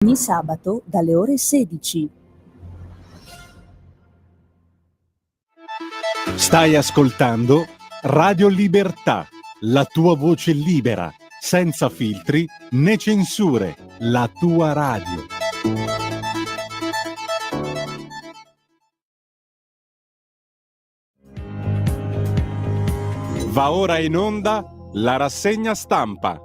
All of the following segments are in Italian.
Ogni sabato dalle ore 16. Stai ascoltando Radio Libertà, la tua voce libera, senza filtri né censure, la tua radio. Va ora in onda la rassegna stampa.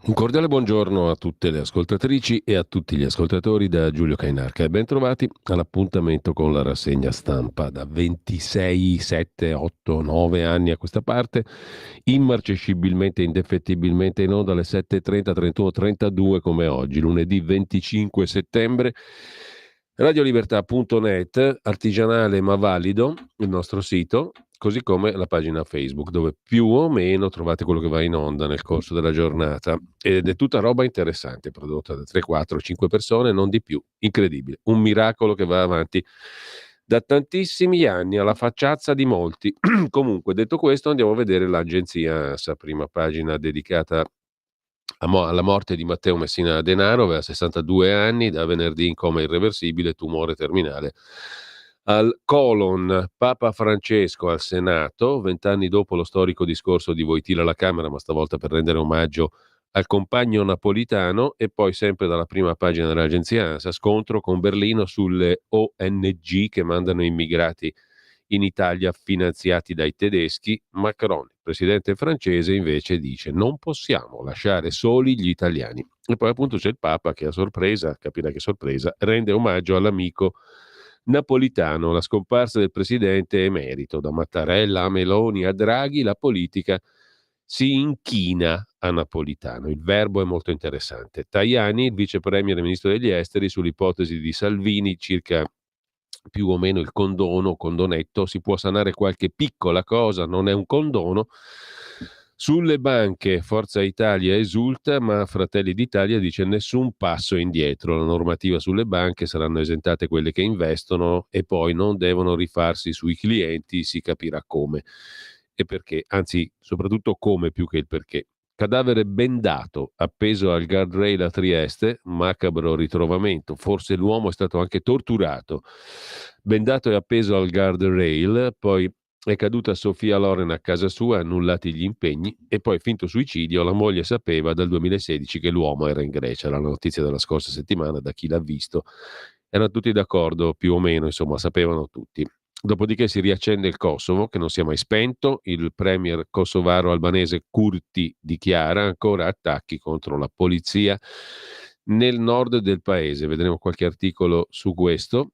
Un cordiale buongiorno a tutte le ascoltatrici e a tutti gli ascoltatori da Giulio Cainarca e bentrovati all'appuntamento con la rassegna stampa da 26, 7, 8, 9 anni a questa parte, immarcescibilmente, indefettibilmente in onda alle 7.30, 31, 32 come oggi, lunedì 25 settembre. Radiolibertà.net, artigianale ma valido, il nostro sito, così come la pagina Facebook, dove più o meno trovate quello che va in onda nel corso della giornata. Ed è tutta roba interessante, prodotta da 3, 4, 5 persone, non di più. Incredibile. Un miracolo che va avanti da tantissimi anni, alla facciazza di molti. Comunque, detto questo, andiamo a vedere l'agenzia ANSA, prima pagina dedicata alla morte di Matteo Messina Denaro, aveva 62 anni, da venerdì in coma irreversibile, tumore terminale al colon. Papa Francesco al Senato, 20 anni dopo lo storico discorso di Wojtyla alla Camera, ma stavolta per rendere omaggio al compagno napolitano. E poi sempre dalla prima pagina dell'agenzia ANSA, scontro con Berlino sulle ONG che mandano immigrati in Italia finanziati dai tedeschi. Macron, il presidente francese, invece dice non possiamo lasciare soli gli italiani. E poi appunto c'è il Papa che a sorpresa, capirà che sorpresa, rende omaggio all'amico napolitano. La scomparsa del presidente emerito, da Mattarella a Meloni a Draghi, la politica si inchina a Napolitano. Il verbo è molto interessante. Tajani, il vice premier e ministro degli esteri, sull'ipotesi di Salvini circa più o meno il condono, condonetto, si può sanare qualche piccola cosa, non è un condono. Sulle banche Forza Italia esulta, ma Fratelli d'Italia dice nessun passo indietro. La normativa sulle banche, saranno esentate quelle che investono e poi non devono rifarsi sui clienti, si capirà come e perché, anzi soprattutto come più che il perché. Cadavere bendato appeso al guardrail a Trieste, macabro ritrovamento, forse l'uomo è stato anche torturato. Bendato e appeso al guardrail, poi è caduta Sofia Loren a casa sua, annullati gli impegni, e poi finto suicidio. La moglie sapeva dal 2016 che l'uomo era in Grecia, la notizia della scorsa settimana, da chi l'ha visto. Erano tutti d'accordo, più o meno, insomma, sapevano tutti. Dopodiché si riaccende il Kosovo, che non si è mai spento. Il premier kosovaro albanese Kurti dichiara ancora attacchi contro la polizia nel nord del paese. Vedremo qualche articolo su questo.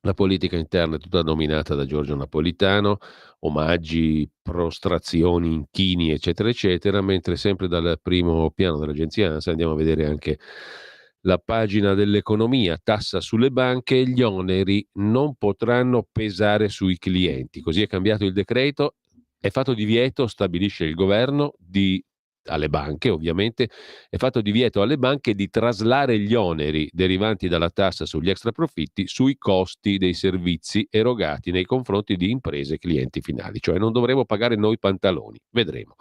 La politica interna è tutta dominata da Giorgio Napolitano, omaggi, prostrazioni, inchini, eccetera, eccetera, mentre sempre dal primo piano dell'agenzia ANSA andiamo a vedere anche la pagina dell'economia. Tassa sulle banche, gli oneri non potranno pesare sui clienti. Così è cambiato il decreto, è fatto divieto, stabilisce il governo, alle banche ovviamente, è fatto divieto alle banche di traslare gli oneri derivanti dalla tassa sugli extraprofitti sui costi dei servizi erogati nei confronti di imprese e clienti finali, cioè non dovremo pagare noi pantaloni, vedremo.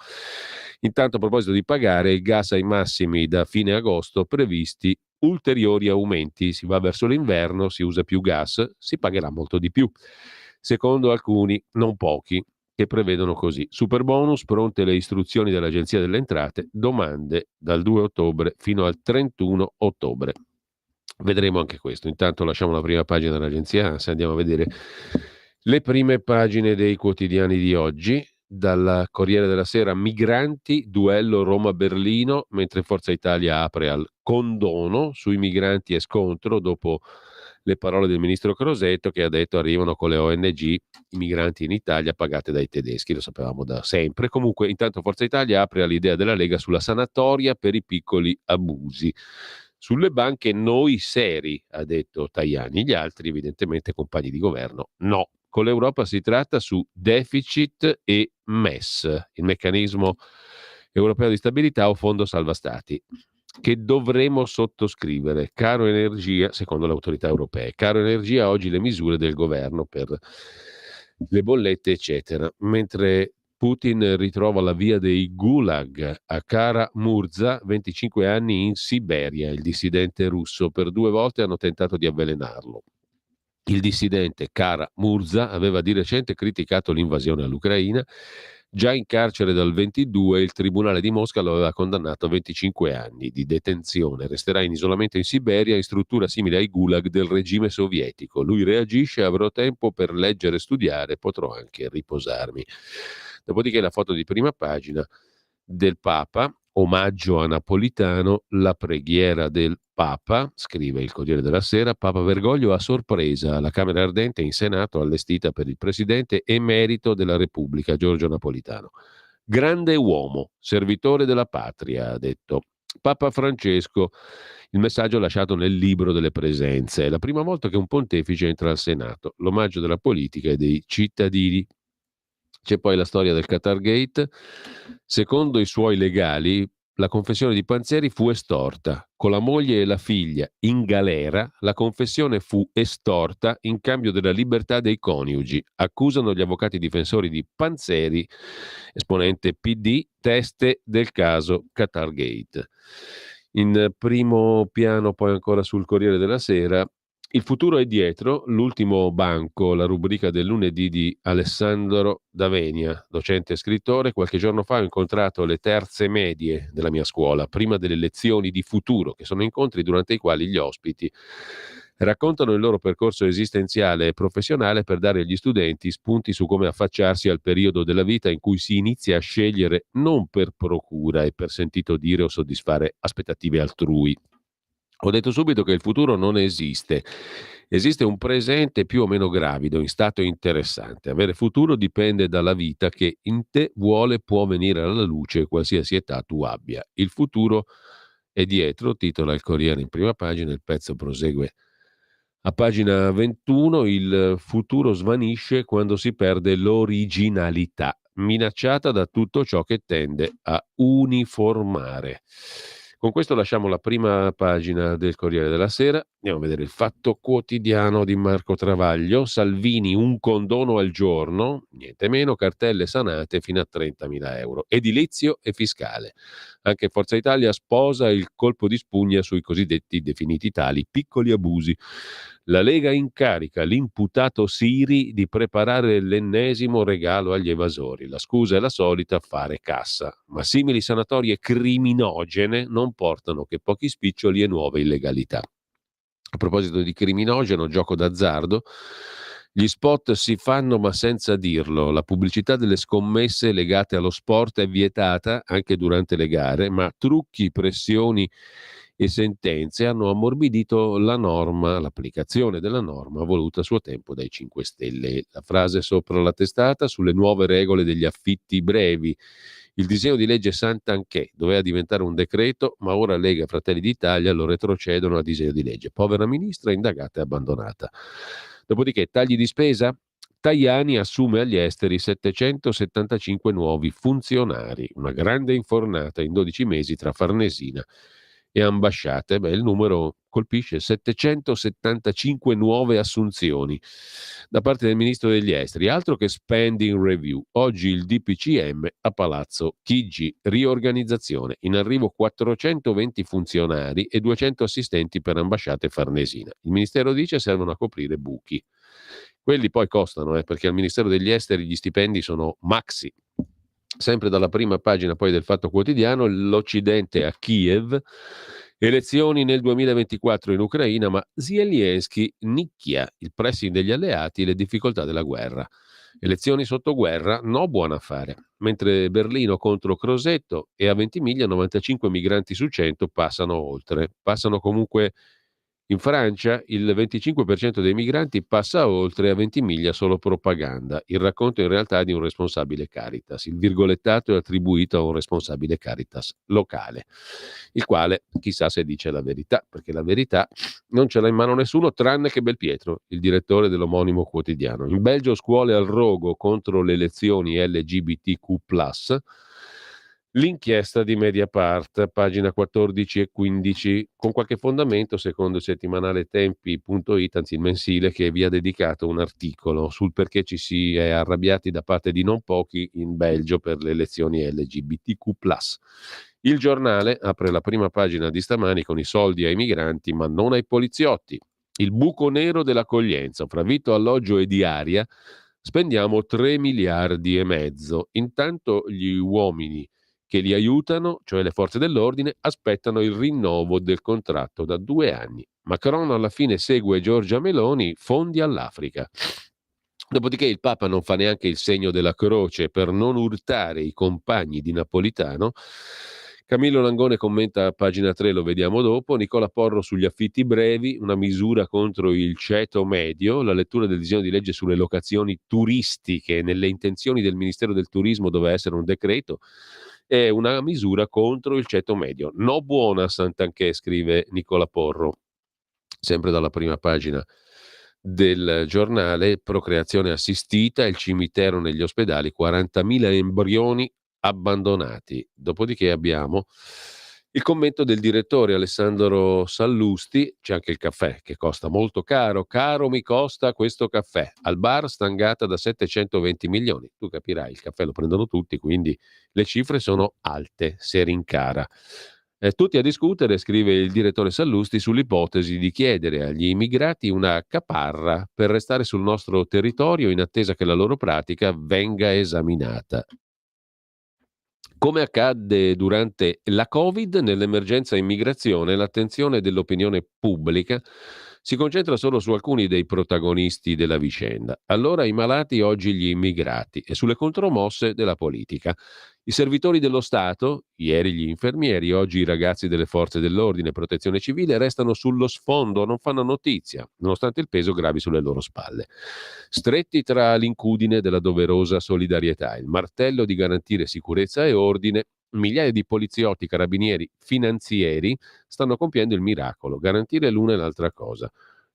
Intanto, a proposito di pagare, il gas ai massimi da fine agosto, previsti ulteriori aumenti. Si va verso l'inverno, si usa più gas, si pagherà molto di più. Secondo alcuni, non pochi. che prevedono così: superbonus, pronte le istruzioni dell'Agenzia delle Entrate, domande dal 2 ottobre fino al 31 ottobre. Vedremo anche questo. Intanto lasciamo la prima pagina dell'Agenzia ANSA, andiamo a vedere le prime pagine dei quotidiani di oggi. Dal Corriere della Sera: migranti, duello Roma-Berlino, mentre Forza Italia apre al condono. Sui migranti e scontro dopo le parole del ministro Crosetto, che ha detto arrivano con le ONG i migranti in Italia pagate dai tedeschi, lo sapevamo da sempre. Comunque intanto Forza Italia apre all'idea della Lega sulla sanatoria per i piccoli abusi. Sulle banche noi seri, ha detto Tajani, gli altri evidentemente compagni di governo no. Con l'Europa si tratta su deficit e MES, il meccanismo europeo di stabilità o fondo salva stati, che dovremo sottoscrivere. Caro energia, secondo le autorità europee, caro energia, oggi le misure del governo per le bollette, eccetera. Mentre Putin ritrova la via dei gulag a Kara-Murza, 25 anni in Siberia. Il dissidente russo, per 2 volte hanno tentato di avvelenarlo. Il dissidente Kara-Murza aveva di recente criticato l'invasione all'Ucraina. Già in carcere dal 22, il Tribunale di Mosca lo aveva condannato a 25 anni di detenzione. Resterà in isolamento in Siberia in struttura simile ai gulag del regime sovietico. Lui reagisce: avrò tempo per leggere e studiare, potrò anche riposarmi. Dopodiché la foto di prima pagina del Papa, omaggio a Napolitano, la preghiera del Papa, scrive il Corriere della Sera. Papa Bergoglio a sorpresa alla Camera Ardente in Senato, allestita per il Presidente emerito della Repubblica, Giorgio Napolitano. Grande uomo, servitore della patria, ha detto Papa Francesco. Il messaggio lasciato nel libro delle presenze. È la prima volta che un pontefice entra al Senato, l'omaggio della politica e dei cittadini. C'è poi la storia del Qatargate. Secondo i suoi legali, la confessione di Panzeri fu estorta. Con la moglie e la figlia in galera, la confessione fu estorta in cambio della libertà dei coniugi. Accusano gli avvocati difensori di Panzeri, esponente PD, teste del caso Qatargate. In primo piano, poi ancora sul Corriere della Sera, il futuro è dietro, l'ultimo banco, la rubrica del lunedì di Alessandro D'Avenia, docente e scrittore. Qualche giorno fa ho incontrato le terze medie della mia scuola, prima delle lezioni di futuro, che sono incontri durante i quali gli ospiti raccontano il loro percorso esistenziale e professionale per dare agli studenti spunti su come affacciarsi al periodo della vita in cui si inizia a scegliere non per procura e per sentito dire o soddisfare aspettative altrui. Ho detto subito che il futuro non esiste. Esiste un presente più o meno gravido, in stato interessante. Avere futuro dipende dalla vita che in te vuole può venire alla luce qualsiasi età tu abbia. Il futuro è dietro, titola il Corriere in prima pagina, il pezzo prosegue a pagina 21. Il futuro svanisce quando si perde l'originalità, minacciata da tutto ciò che tende a uniformare. Con questo lasciamo la prima pagina del Corriere della Sera. Andiamo a vedere il Fatto Quotidiano di Marco Travaglio. Salvini, un condono al giorno, niente meno, cartelle sanate fino a 30.000 euro. Edilizio e fiscale. Anche Forza Italia sposa il colpo di spugna sui cosiddetti, definiti tali, piccoli abusi. La Lega incarica l'imputato Siri di preparare l'ennesimo regalo agli evasori. La scusa è la solita: fare cassa. Ma simili sanatorie criminogene non portano che pochi spiccioli e nuove illegalità. A proposito di criminogeno, gioco d'azzardo, gli spot si fanno ma senza dirlo. La pubblicità delle scommesse legate allo sport è vietata anche durante le gare, ma trucchi, pressioni e sentenze hanno ammorbidito la norma, l'applicazione della norma voluta a suo tempo dai 5 Stelle. La frase sopra la testata sulle nuove regole degli affitti brevi. Il disegno di legge Santanchè doveva diventare un decreto, ma ora Lega e Fratelli d'Italia lo retrocedono a disegno di legge. Povera ministra indagata e abbandonata. Dopodiché, tagli di spesa? Tajani assume agli esteri 775 nuovi funzionari, una grande infornata in 12 mesi tra Farnesina e ambasciate. Il numero colpisce: 775 nuove assunzioni da parte del ministro degli esteri, altro che spending review. Oggi il DPCM a Palazzo Chigi, riorganizzazione, in arrivo 420 funzionari e 200 assistenti per ambasciate Farnesina. Il ministero dice servono a coprire buchi. Quelli poi costano, perché al Ministero degli Esteri gli stipendi sono maxi. Sempre dalla prima pagina poi del Fatto Quotidiano, l'Occidente a Kiev, elezioni nel 2024 in Ucraina, ma Zelensky nicchia il pressing degli alleati e le difficoltà della guerra. Elezioni sotto guerra, no buon affare. Mentre Berlino contro Crosetto e a Ventimiglia 95 migranti su 100 passano oltre. Passano comunque in Francia il 25% dei migranti passa oltre, a Ventimiglia solo propaganda. Il racconto in realtà è di un responsabile Caritas. Il virgolettato è attribuito a un responsabile Caritas locale, il quale chissà se dice la verità, perché la verità non ce l'ha in mano nessuno tranne che Belpietro, il direttore dell'omonimo quotidiano. In Belgio scuole al rogo contro le elezioni LGBTQ+. L'inchiesta di Mediapart, pagina 14 e 15, con qualche fondamento secondo il settimanale Tempi.it, anzi il mensile, che vi ha dedicato un articolo sul perché ci si è arrabbiati da parte di non pochi in Belgio per le elezioni LGBTQ+. Il giornale apre la prima pagina di stamani con i soldi ai migranti ma non ai poliziotti. Il buco nero dell'accoglienza, fra vitto, alloggio e diaria, spendiamo 3 miliardi e mezzo. Intanto gli uomini che li aiutano, cioè le forze dell'ordine, aspettano il rinnovo del contratto da 2 anni. Macron alla fine segue Giorgia Meloni, fondi all'Africa. Dopodiché il Papa non fa neanche il segno della croce per non urtare i compagni di Napolitano. Camillo Langone commenta a pagina 3, lo vediamo dopo. Nicola Porro sugli affitti brevi, una misura contro il ceto medio, la lettura del disegno di legge sulle locazioni turistiche nelle intenzioni del Ministero del Turismo doveva essere un decreto, è una misura contro il ceto medio. No buona Santanchè, scrive Nicola Porro, sempre dalla prima pagina del giornale. Procreazione assistita, il cimitero negli ospedali, 40.000 embrioni abbandonati. Dopodiché abbiamo il commento del direttore Alessandro Sallusti. C'è anche il caffè che costa molto caro mi costa questo caffè, al bar stangata da 720 milioni. Tu capirai, il caffè lo prendono tutti, quindi le cifre sono alte se rincara. Tutti a discutere, scrive il direttore Sallusti, sull'ipotesi di chiedere agli immigrati una caparra per restare sul nostro territorio in attesa che la loro pratica venga esaminata. Come accadde durante la Covid, nell'emergenza immigrazione, l'attenzione dell'opinione pubblica si concentra solo su alcuni dei protagonisti della vicenda. Allora i malati, oggi gli immigrati, e sulle contromosse della politica. I servitori dello Stato, ieri gli infermieri, oggi i ragazzi delle forze dell'ordine e protezione civile, restano sullo sfondo, non fanno notizia, nonostante il peso gravi sulle loro spalle. Stretti tra l'incudine della doverosa solidarietà, il martello di garantire sicurezza e ordine, migliaia di poliziotti, carabinieri, finanzieri stanno compiendo il miracolo, garantire l'una e l'altra cosa.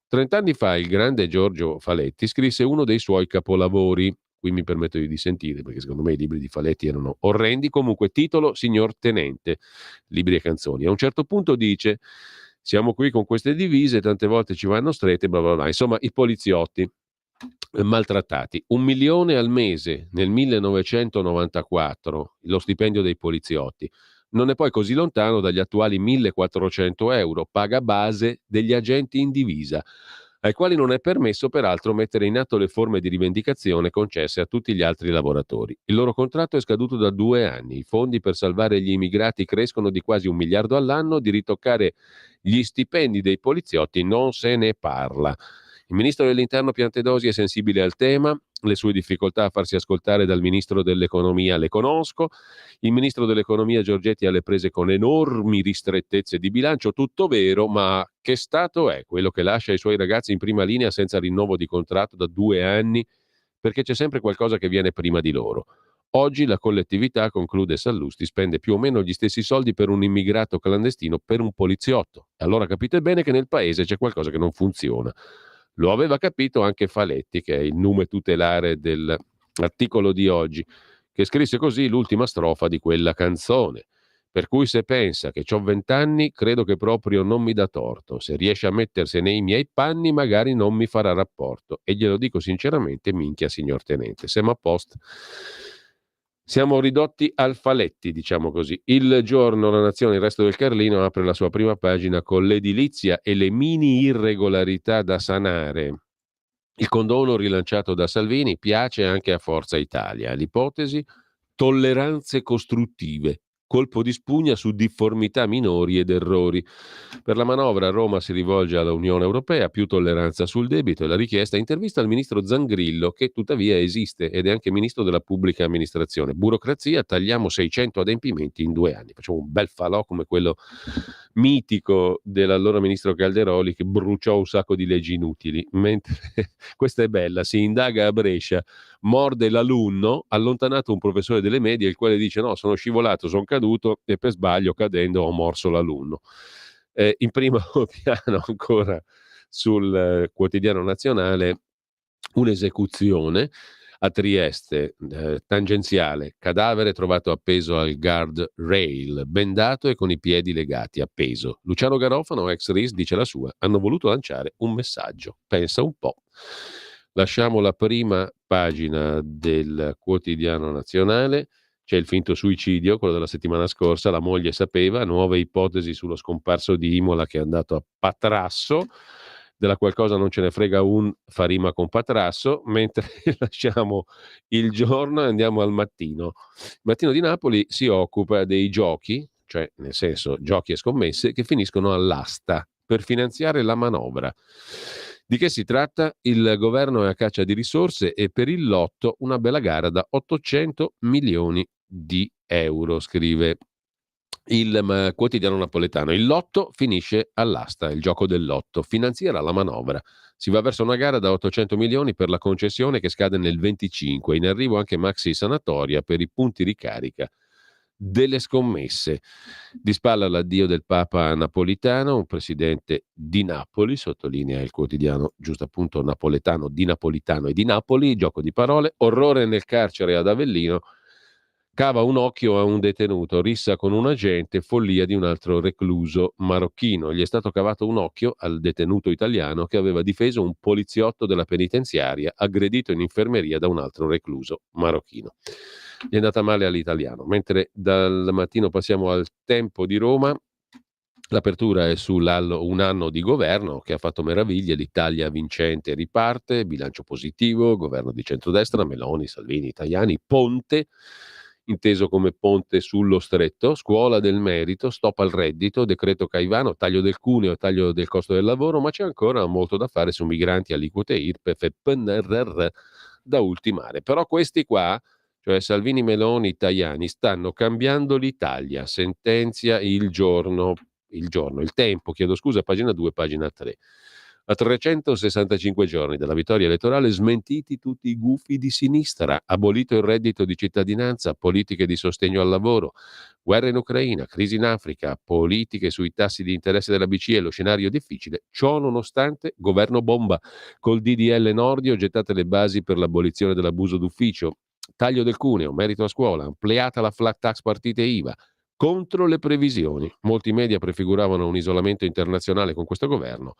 30 anni fa il grande Giorgio Faletti scrisse uno dei suoi capolavori. Qui mi permetto di dissentire perché secondo me i libri di Faletti erano orrendi. Comunque, titolo Signor Tenente, libri e canzoni. A un certo punto dice: siamo qui con queste divise, tante volte ci vanno strette, bla bla bla. Insomma, i poliziotti maltrattati. 1 milione al mese nel 1994, lo stipendio dei poliziotti. Non è poi così lontano dagli attuali 1.400 euro, paga base degli agenti in divisa, ai quali non è permesso peraltro mettere in atto le forme di rivendicazione concesse a tutti gli altri lavoratori. Il loro contratto è scaduto da 2 anni, i fondi per salvare gli immigrati crescono di quasi 1 miliardo all'anno, di ritoccare gli stipendi dei poliziotti non se ne parla. Il ministro dell'Interno Piantedosi è sensibile al tema, le sue difficoltà a farsi ascoltare dal ministro dell'Economia le conosco, il ministro dell'Economia Giorgetti ha le prese con enormi ristrettezze di bilancio, tutto vero, ma che Stato è quello che lascia i suoi ragazzi in prima linea senza rinnovo di contratto da 2 anni, perché c'è sempre qualcosa che viene prima di loro? Oggi la collettività, conclude Sallusti, spende più o meno gli stessi soldi per un immigrato clandestino, per un poliziotto. Allora capite bene che nel paese c'è qualcosa che non funziona. Lo aveva capito anche Faletti, che è il nume tutelare dell'articolo di oggi, che scrisse così l'ultima strofa di quella canzone. Per cui se pensa che c'ho 20 anni, credo che proprio non mi dà torto. Se riesce a mettersi nei miei panni, magari non mi farà rapporto. E glielo dico sinceramente, minchia signor Tenente. Siamo a posto. Siamo ridotti al Faletti, diciamo così. Il Giorno, La Nazione, il Resto del Carlino apre la sua prima pagina con l'edilizia e le mini irregolarità da sanare. Il condono rilanciato da Salvini piace anche a Forza Italia. L'ipotesi: tolleranze costruttive, colpo di spugna su difformità minori ed errori. Per la manovra Roma si rivolge all'Unione Europea, più tolleranza sul debito, e la richiesta intervista al ministro Zangrillo, che tuttavia esiste ed è anche ministro della pubblica amministrazione. Burocrazia, tagliamo 600 adempimenti in 2 anni. Facciamo un bel falò come quello mitico dell'allora ministro Calderoli, che bruciò un sacco di leggi inutili. Mentre questa è bella: si indaga a Brescia, morde l'alunno, allontanato un professore delle medie, il quale dice: no, sono scivolato, sono caduto e per sbaglio, cadendo, ho morso l'alunno. In primo piano, ancora sul quotidiano nazionale, un'esecuzione a Trieste, tangenziale, cadavere trovato appeso al guard rail, bendato e con i piedi legati, appeso. Luciano Garofano, ex RIS, dice la sua: hanno voluto lanciare un messaggio. Pensa un po'. Lasciamo la prima pagina del quotidiano nazionale. C'è il finto suicidio, quello della settimana scorsa. La moglie sapeva, nuove ipotesi sullo scomparso di Imola, che è andato a Patrasso. Della qualcosa non ce ne frega un, fa rima con Patrasso. Mentre lasciamo il Giorno e andiamo al Mattino. Il Mattino di Napoli si occupa dei giochi, cioè nel senso giochi e scommesse, che finiscono all'asta per finanziare la manovra. Di che si tratta? Il governo è a caccia di risorse e per il lotto una bella gara da 800 milioni di euro, scrive il quotidiano napoletano. Il lotto finisce all'asta, il gioco del lotto finanzierà la manovra. Si va verso una gara da 800 milioni per la concessione che scade nel 25. In arrivo anche maxi sanatoria per i punti ricarica delle scommesse. Di spalla l'addio del Papa Napolitano, un presidente di Napoli, sottolinea il quotidiano giusto appunto napoletano, di Napolitano e di Napoli, gioco di parole. Orrore nel carcere ad Avellino, cava un occhio a un detenuto, rissa con un agente, follia di un altro recluso marocchino. Gli è stato cavato un occhio al detenuto italiano che aveva difeso un poliziotto della penitenziaria aggredito in infermeria da un altro recluso marocchino. Gli è andata male all'italiano. Mentre dal Mattino passiamo al Tempo di Roma. L'apertura è un anno di governo che ha fatto meraviglie. L'Italia vincente riparte, bilancio positivo, governo di centrodestra, Meloni, Salvini, Tajani, ponte, inteso come ponte sullo stretto, scuola del merito, stop al reddito, decreto Caivano, taglio del cuneo, taglio del costo del lavoro, ma c'è ancora molto da fare su migranti, aliquote IRPEF e PNRR da ultimare. Però questi qua, cioè Salvini, Meloni, Tajani, stanno cambiando l'Italia, sentenzia il Tempo, chiedo scusa, pagina 2, pagina 3. A 365 giorni dalla vittoria elettorale, smentiti tutti i gufi di sinistra, abolito il reddito di cittadinanza, politiche di sostegno al lavoro, guerra in Ucraina, crisi in Africa, politiche sui tassi di interesse della BCE, lo scenario difficile. Ciò nonostante, governo bomba, col DDL Nordio gettate le basi per l'abolizione dell'abuso d'ufficio, taglio del cuneo, merito a scuola, ampliata la flat tax partite IVA, contro le previsioni. Molti media prefiguravano un isolamento internazionale con questo governo.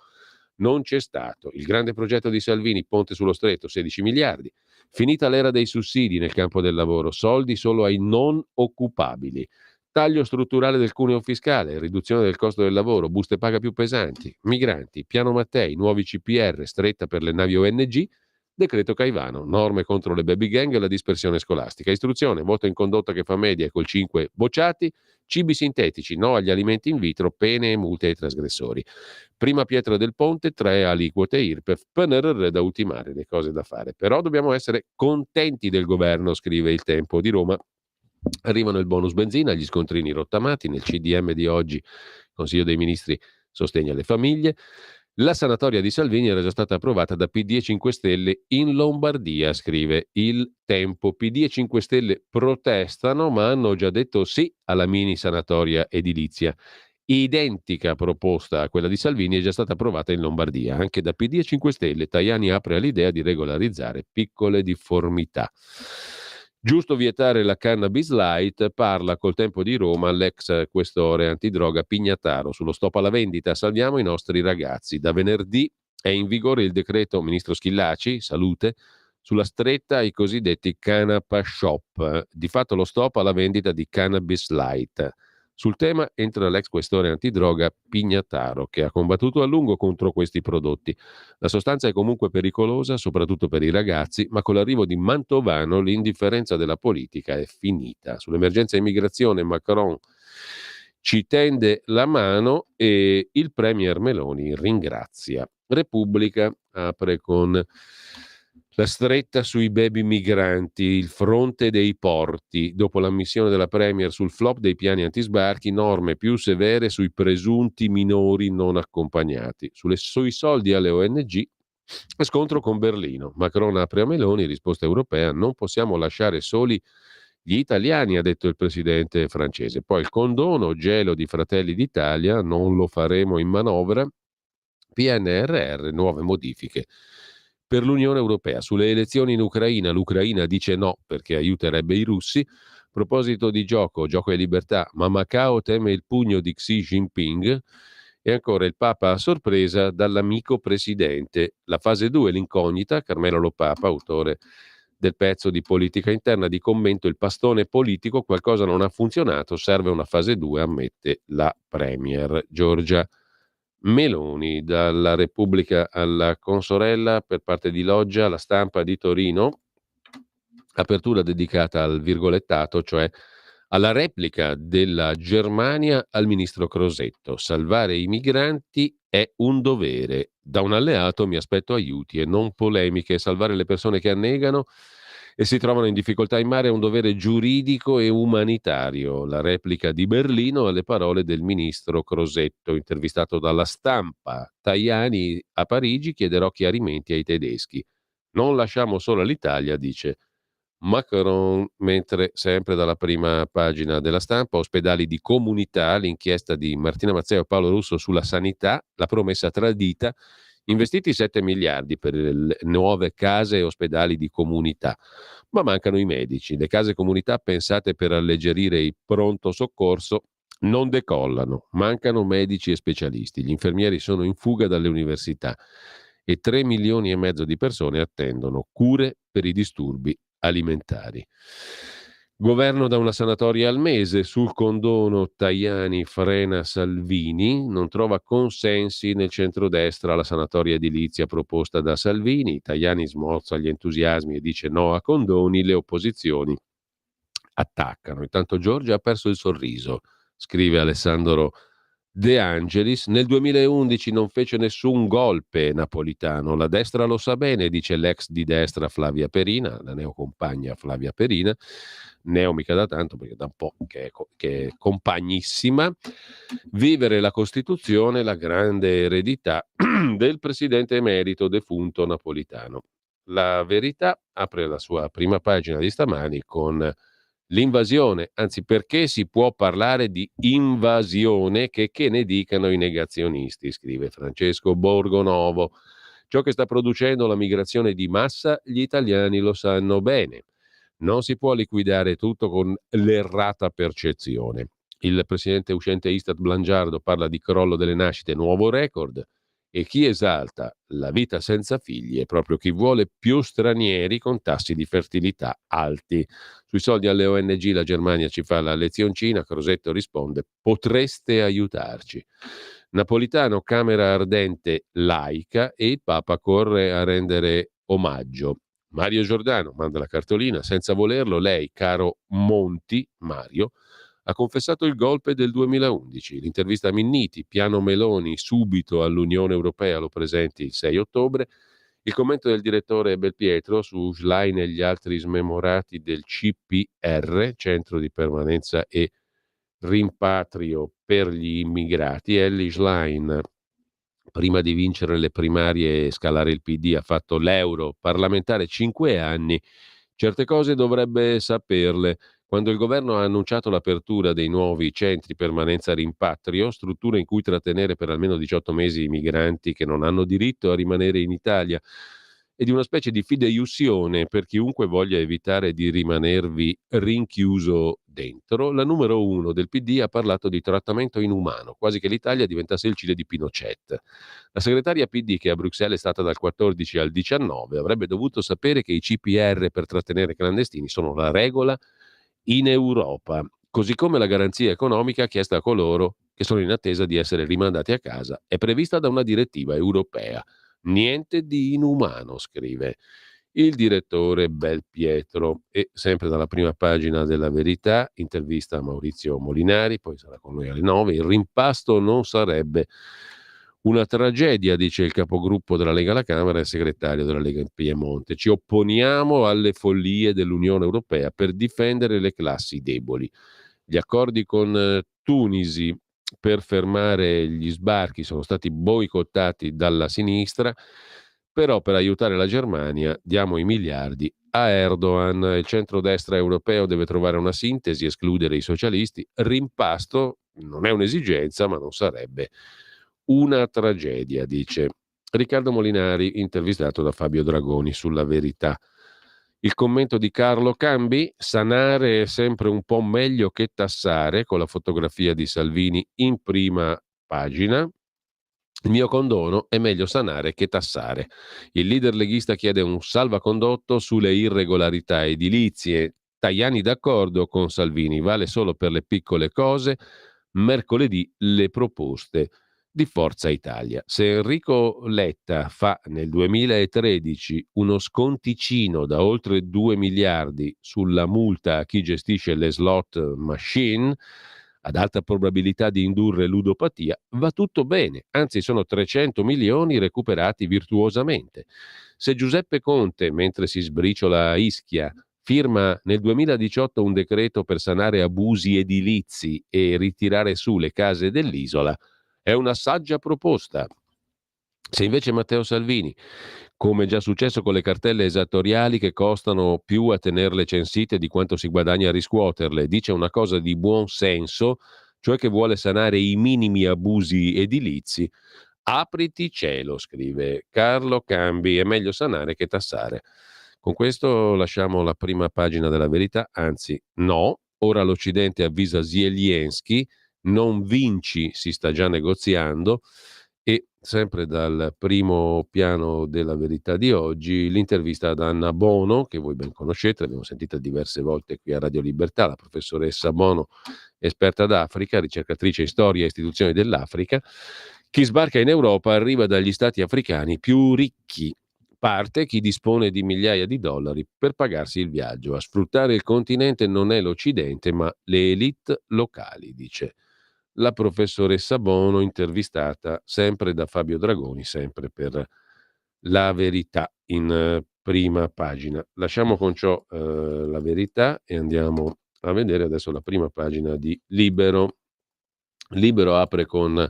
Non c'è stato. Il grande progetto di Salvini, ponte sullo stretto, 16 miliardi. Finita l'era dei sussidi nel campo del lavoro, soldi solo ai non occupabili. Taglio strutturale del cuneo fiscale, riduzione del costo del lavoro, buste paga più pesanti, migranti, piano Mattei, nuovi CPR, stretta per le navi ONG, decreto Caivano, norme contro le baby gang e la dispersione scolastica, istruzione, voto in condotta che fa media col 5 bocciati, cibi sintetici, no agli alimenti in vitro, pene e multe ai trasgressori. Prima pietra del ponte, 3 aliquote IRPEF, PNRR da ultimare, le cose da fare. Però dobbiamo essere contenti del governo, scrive il Tempo di Roma. Arrivano il bonus benzina, gli scontrini rottamati, nel CDM di oggi, Consiglio dei Ministri sostegna le famiglie. La sanatoria di Salvini era già stata approvata da PD e 5 Stelle in Lombardia, scrive il Tempo. PD e 5 Stelle protestano, ma hanno già detto sì alla mini sanatoria edilizia. Identica proposta a quella di Salvini è già stata approvata in Lombardia, anche da PD e 5 Stelle. Tajani apre all'idea di regolarizzare piccole difformità. Giusto vietare la cannabis light, parla col Tempo di Roma l'ex questore antidroga Pignataro sullo stop alla vendita. Salviamo i nostri ragazzi. Da venerdì è in vigore il decreto ministro Schillaci, salute, sulla stretta ai cosiddetti canapa shop. Di fatto lo stop alla vendita di cannabis light. Sul tema entra l'ex questore antidroga Pignataro, che ha combattuto a lungo contro questi prodotti. La sostanza è comunque pericolosa, soprattutto per i ragazzi, ma con l'arrivo di Mantovano l'indifferenza della politica è finita. Sull'emergenza immigrazione Macron ci tende la mano e il premier Meloni ringrazia. Repubblica apre con la stretta sui baby migranti, il fronte dei porti. Dopo l'ammissione della Premier sul flop dei piani antisbarchi, norme più severe sui presunti minori non accompagnati. Sui soldi alle ONG, scontro con Berlino. Macron apre a Meloni, risposta europea, non possiamo lasciare soli gli italiani, ha detto il presidente francese. Poi il condono, gelo di Fratelli d'Italia, non lo faremo in manovra. PNRR, nuove modifiche per l'Unione Europea. Sulle elezioni in Ucraina, l'Ucraina dice no perché aiuterebbe i russi. Proposito di gioco e libertà, ma Macao teme il pugno di Xi Jinping. E ancora il Papa a sorpresa dall'amico presidente. La fase 2, l'incognita, Carmelo Lo Papa, autore del pezzo di politica interna, di commento il pastone politico, qualcosa non ha funzionato, serve una fase 2, ammette la Premier Giorgia Meloni. Dalla Repubblica alla consorella per parte di Loggia, La Stampa di Torino, apertura dedicata al virgolettato, cioè alla replica della Germania al ministro Crosetto. Salvare i migranti è un dovere. Da un alleato mi aspetto aiuti e non polemiche. Salvare le persone che annegano e si trovano in difficoltà in mare è un dovere giuridico e umanitario. La replica di Berlino alle parole del ministro Crosetto, intervistato dalla Stampa. Tajani a Parigi, chiederò chiarimenti ai tedeschi. Non lasciamo solo l'Italia, dice Macron, mentre sempre dalla prima pagina della Stampa, ospedali di comunità, l'inchiesta di Martina Mazzeo e Paolo Russo sulla sanità, la promessa tradita, investiti 7 miliardi per le nuove case e ospedali di comunità, ma mancano i medici. Le case comunità pensate per alleggerire il pronto soccorso non decollano, mancano medici e specialisti, gli infermieri sono in fuga dalle università e 3 milioni e mezzo di persone attendono cure per i disturbi alimentari. Governo da una sanatoria al mese, sul condono Tajani frena Salvini, non trova consensi nel centrodestra la sanatoria edilizia proposta da Salvini, Tajani smorza gli entusiasmi e dice no a condoni, le opposizioni attaccano. Intanto Giorgia ha perso il sorriso, scrive Alessandro De Angelis. Nel 2011 non fece nessun golpe Napolitano, la destra lo sa bene, dice l'ex di destra Flavia Perina, la neocompagna Flavia Perina, neo mica da tanto perché da un po' che è compagnissima. Vivere la Costituzione, la grande eredità del presidente emerito defunto Napolitano. La Verità apre la sua prima pagina di stamani con l'invasione, anzi perché si può parlare di invasione che ne dicano i negazionisti, scrive Francesco Borgonovo. Ciò che sta producendo la migrazione di massa gli italiani lo sanno bene. Non si può liquidare tutto con l'errata percezione. Il presidente uscente Istat Blangiardo parla di crollo delle nascite, nuovo record, e chi esalta la vita senza figli è proprio chi vuole più stranieri con tassi di fertilità alti. Sui soldi alle ONG la Germania ci fa la lezioncina, Crosetto risponde potreste aiutarci. Napolitano, Camera ardente laica e il Papa corre a rendere omaggio. Mario Giordano manda la cartolina, senza volerlo lei, caro Monti, Mario, ha confessato il golpe del 2011. L'intervista a Minniti, piano Meloni subito all'Unione Europea, lo presenti il 6 ottobre. Il commento del direttore Belpietro su Schlein e gli altri smemorati del CPR, Centro di Permanenza e Rimpatrio per gli Immigrati. Elly Schlein, prima di vincere le primarie e scalare il PD, ha fatto l'euro parlamentare 5 anni. Certe cose dovrebbe saperle. Quando il governo ha annunciato l'apertura dei nuovi centri permanenza rimpatrio, strutture in cui trattenere per almeno 18 mesi i migranti che non hanno diritto a rimanere in Italia, e di una specie di fideiussione per chiunque voglia evitare di rimanervi rinchiuso dentro, la numero 1 del PD ha parlato di trattamento inumano, quasi che l'Italia diventasse il Cile di Pinochet. La segretaria PD, che a Bruxelles è stata dal 14 al 19, avrebbe dovuto sapere che i CPR per trattenere clandestini sono la regola in Europa. così come la garanzia economica chiesta a coloro che sono in attesa di essere rimandati a casa è prevista da una direttiva europea. Niente di inumano, scrive il direttore Belpietro. E sempre dalla prima pagina della Verità, intervista a Maurizio Molinari, poi sarà con noi alle 9. Il rimpasto non sarebbe una tragedia, dice il capogruppo della Lega alla Camera e il segretario della Lega in Piemonte. Ci opponiamo alle follie dell'Unione Europea per difendere le classi deboli. Gli accordi con Tunisi per fermare gli sbarchi sono stati boicottati dalla sinistra, però per aiutare la Germania diamo i miliardi a Erdogan. Il centrodestra europeo deve trovare una sintesi, escludere i socialisti. Rimpasto non è un'esigenza, ma non sarebbe una tragedia, dice Riccardo Molinari, intervistato da Fabio Dragoni sulla Verità. Il commento di Carlo Cambi: sanare è sempre un po' meglio che tassare, con la fotografia di Salvini in prima pagina. Il mio condono: è meglio sanare che tassare. Il leader leghista chiede un salvacondotto sulle irregolarità edilizie. Tajani d'accordo con Salvini, vale solo per le piccole cose. Mercoledì le proposte di Forza Italia. Se Enrico Letta fa nel 2013 uno sconticino da oltre 2 miliardi sulla multa a chi gestisce le slot machine, ad alta probabilità di indurre ludopatia, va tutto bene, anzi sono 300 milioni recuperati virtuosamente. Se Giuseppe Conte, mentre si sbriciola a Ischia, firma nel 2018 un decreto per sanare abusi edilizi e ritirare su le case dell'isola, è una saggia proposta. Se invece Matteo Salvini, come già successo con le cartelle esattoriali che costano più a tenerle censite di quanto si guadagna a riscuoterle, dice una cosa di buon senso, cioè che vuole sanare i minimi abusi edilizi, apriti cielo, scrive Carlo Cambi, è meglio sanare che tassare. Con questo lasciamo la prima pagina della Verità, anzi no, ora l'Occidente avvisa Zelensky, non vinci, si sta già negoziando. E sempre dal primo piano della Verità di oggi, l'intervista ad Anna Bono, che voi ben conoscete, l'abbiamo sentita diverse volte qui a Radio Libertà, la professoressa Bono, esperta d'Africa, ricercatrice in storia e istituzioni dell'Africa. Chi sbarca in Europa arriva dagli stati africani più ricchi. Parte chi dispone di migliaia di dollari per pagarsi il viaggio. A sfruttare il continente non è l'Occidente, ma le elite locali, dice la professoressa Bono, intervistata sempre da Fabio Dragoni, sempre per La Verità in prima pagina. Lasciamo con ciò La Verità e andiamo a vedere adesso la prima pagina di Libero. Libero apre con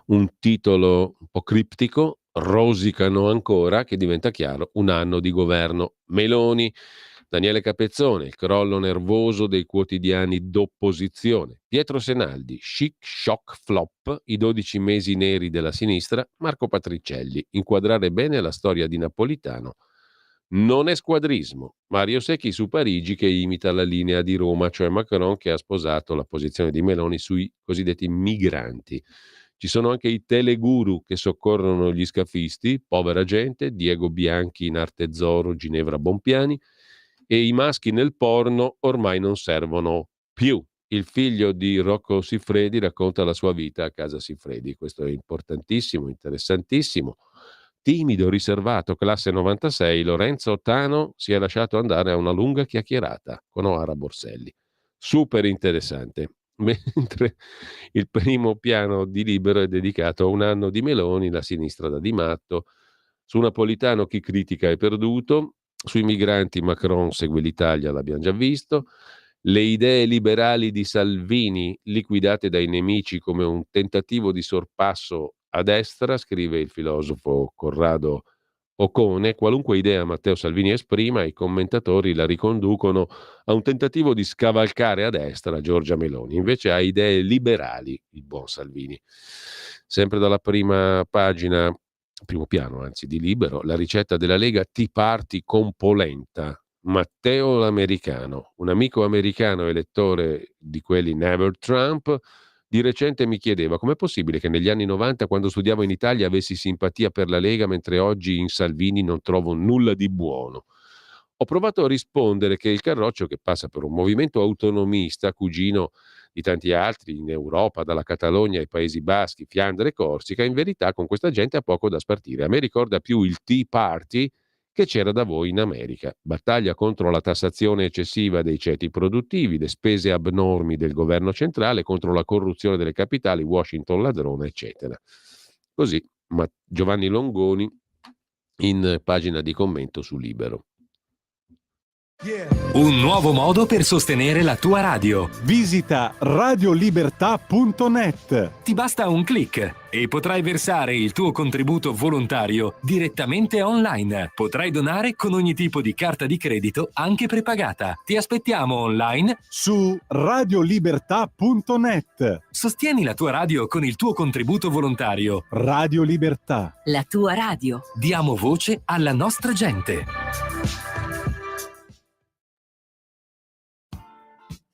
un titolo un po' criptico: rosicano ancora, che diventa chiaro, un anno di governo Meloni. Daniele Capezzone, il crollo nervoso dei quotidiani d'opposizione. Pietro Senaldi, chic shock flop, i 12 mesi neri della sinistra. Marco Patricielli, inquadrare bene la storia di Napolitano non è squadrismo. Mario Secchi su Parigi, che imita la linea di Roma, cioè Macron che ha sposato la posizione di Meloni sui cosiddetti migranti. Ci sono anche i teleguru che soccorrono gli scafisti, povera gente, Diego Bianchi in Arte Zoro, Ginevra Bompiani, e i maschi nel porno ormai non servono più. Il figlio di Rocco Siffredi racconta la sua vita a casa Siffredi. Questo è importantissimo, interessantissimo. Timido, riservato, classe 96, Lorenzo Ottano si è lasciato andare a una lunga chiacchierata con Oara Borselli. Super interessante. Mentre il primo piano di Libero è dedicato a un anno di Meloni, la sinistra da Di Matto. Su Napolitano chi critica è perduto. Sui migranti Macron segue l'Italia, l'abbiamo già visto. Le idee liberali di Salvini liquidate dai nemici come un tentativo di sorpasso a destra, scrive il filosofo Corrado Ocone. Qualunque idea Matteo Salvini esprima, i commentatori la riconducono a un tentativo di scavalcare a destra Giorgia Meloni. Invece ha idee liberali il buon Salvini. Sempre dalla prima pagina, primo piano anzi, di Libero, la ricetta della Lega: Tea Party con polenta. Matteo l'americano, un amico americano elettore di quelli Never Trump, di recente mi chiedeva: com'è possibile che negli anni 90, quando studiavo in Italia, avessi simpatia per la Lega, mentre oggi in Salvini non trovo nulla di buono. Ho provato a rispondere che il Carroccio, che passa per un movimento autonomista, cugino di tanti altri in Europa, dalla Catalogna ai Paesi Baschi, Fiandre e Corsica, in verità con questa gente ha poco da spartire. A me ricorda più il Tea Party che c'era da voi in America. Battaglia contro la tassazione eccessiva dei ceti produttivi, le spese abnormi del governo centrale, contro la corruzione delle capitali, Washington ladrone, eccetera. Così Giovanni Longoni in pagina di commento su Libero. Un nuovo modo per sostenere la tua radio. Visita radiolibertà.net. Ti basta un click e potrai versare il tuo contributo volontario direttamente online. Potrai donare con ogni tipo di carta di credito, anche prepagata. Ti aspettiamo online Su radiolibertà.net. Sostieni la tua radio con il tuo contributo volontario. Radio Libertà. La tua radio. Diamo voce alla nostra gente.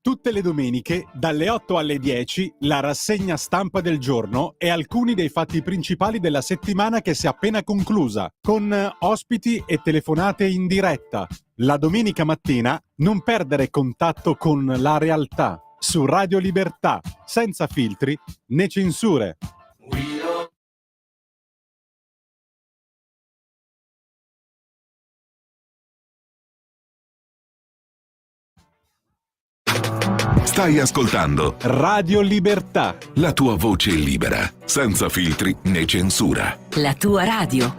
Tutte le domeniche, dalle 8 alle 10, la rassegna stampa del giorno e alcuni dei fatti principali della settimana che si è appena conclusa, con ospiti e telefonate in diretta. La domenica mattina non perdere contatto con la realtà su Radio Libertà, senza filtri né censure. Stai ascoltando Radio Libertà. la tua voce libera, senza filtri né censura. La tua radio.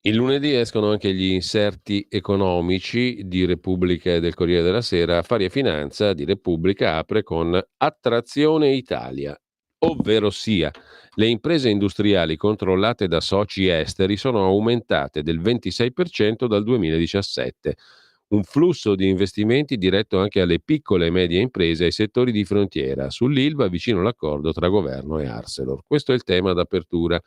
Il lunedì escono anche gli inserti economici di Repubblica e del Corriere della Sera. Affari e Finanza di Repubblica apre con Attrazione Italia, ovvero sia le imprese industriali controllate da soci esteri sono aumentate del 26% dal 2017. Un flusso di investimenti diretto anche alle piccole e medie imprese e ai settori di frontiera. Sull'Ilva vicino l'accordo tra governo e Arcelor. Questo è il tema d'apertura.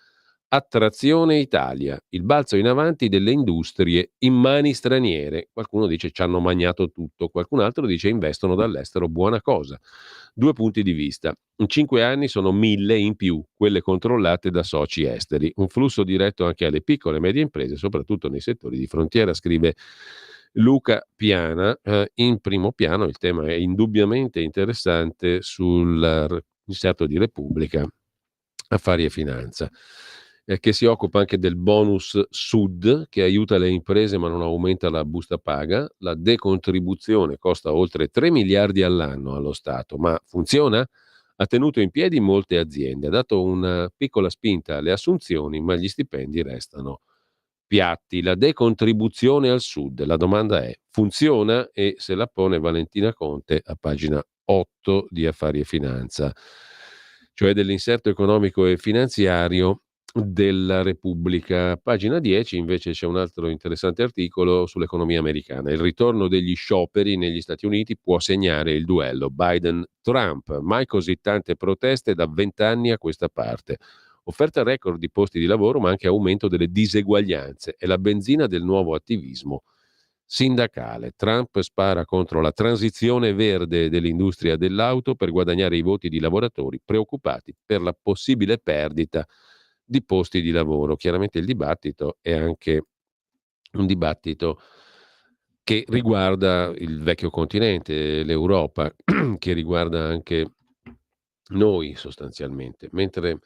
Attrazione Italia, il balzo in avanti delle industrie in mani straniere. Qualcuno dice ci hanno magnato tutto, qualcun altro dice investono dall'estero, buona cosa. Due punti di vista. In 5 anni sono 1000 in più quelle controllate da soci esteri. Un flusso diretto anche alle piccole e medie imprese, soprattutto nei settori di frontiera, scrive Luca Piana. In primo piano il tema è indubbiamente interessante sull'inserto di Repubblica, Affari e Finanza, che si occupa anche del bonus Sud, che aiuta le imprese ma non aumenta la busta paga. La decontribuzione costa oltre 3 miliardi all'anno allo Stato, ma funziona? Ha tenuto in piedi molte aziende, ha dato una piccola spinta alle assunzioni, ma gli stipendi restano piatti. La decontribuzione al Sud, la domanda è: funziona? E se la pone Valentina Conte a pagina 8 di Affari e Finanza, cioè dell'inserto economico e finanziario della Repubblica. Pagina 10 invece c'è un altro interessante articolo sull'economia americana. Il ritorno degli scioperi negli Stati Uniti può segnare il duello Biden-Trump. Mai così tante proteste da 20 anni a questa parte. Offerta record di posti di lavoro, ma anche aumento delle diseguaglianze. È la benzina del nuovo attivismo sindacale. Trump spara contro la transizione verde dell'industria dell'auto per guadagnare i voti di lavoratori preoccupati per la possibile perdita di posti di lavoro. Chiaramente il dibattito è anche un dibattito che riguarda il vecchio continente, l'Europa, che riguarda anche noi sostanzialmente. Mentre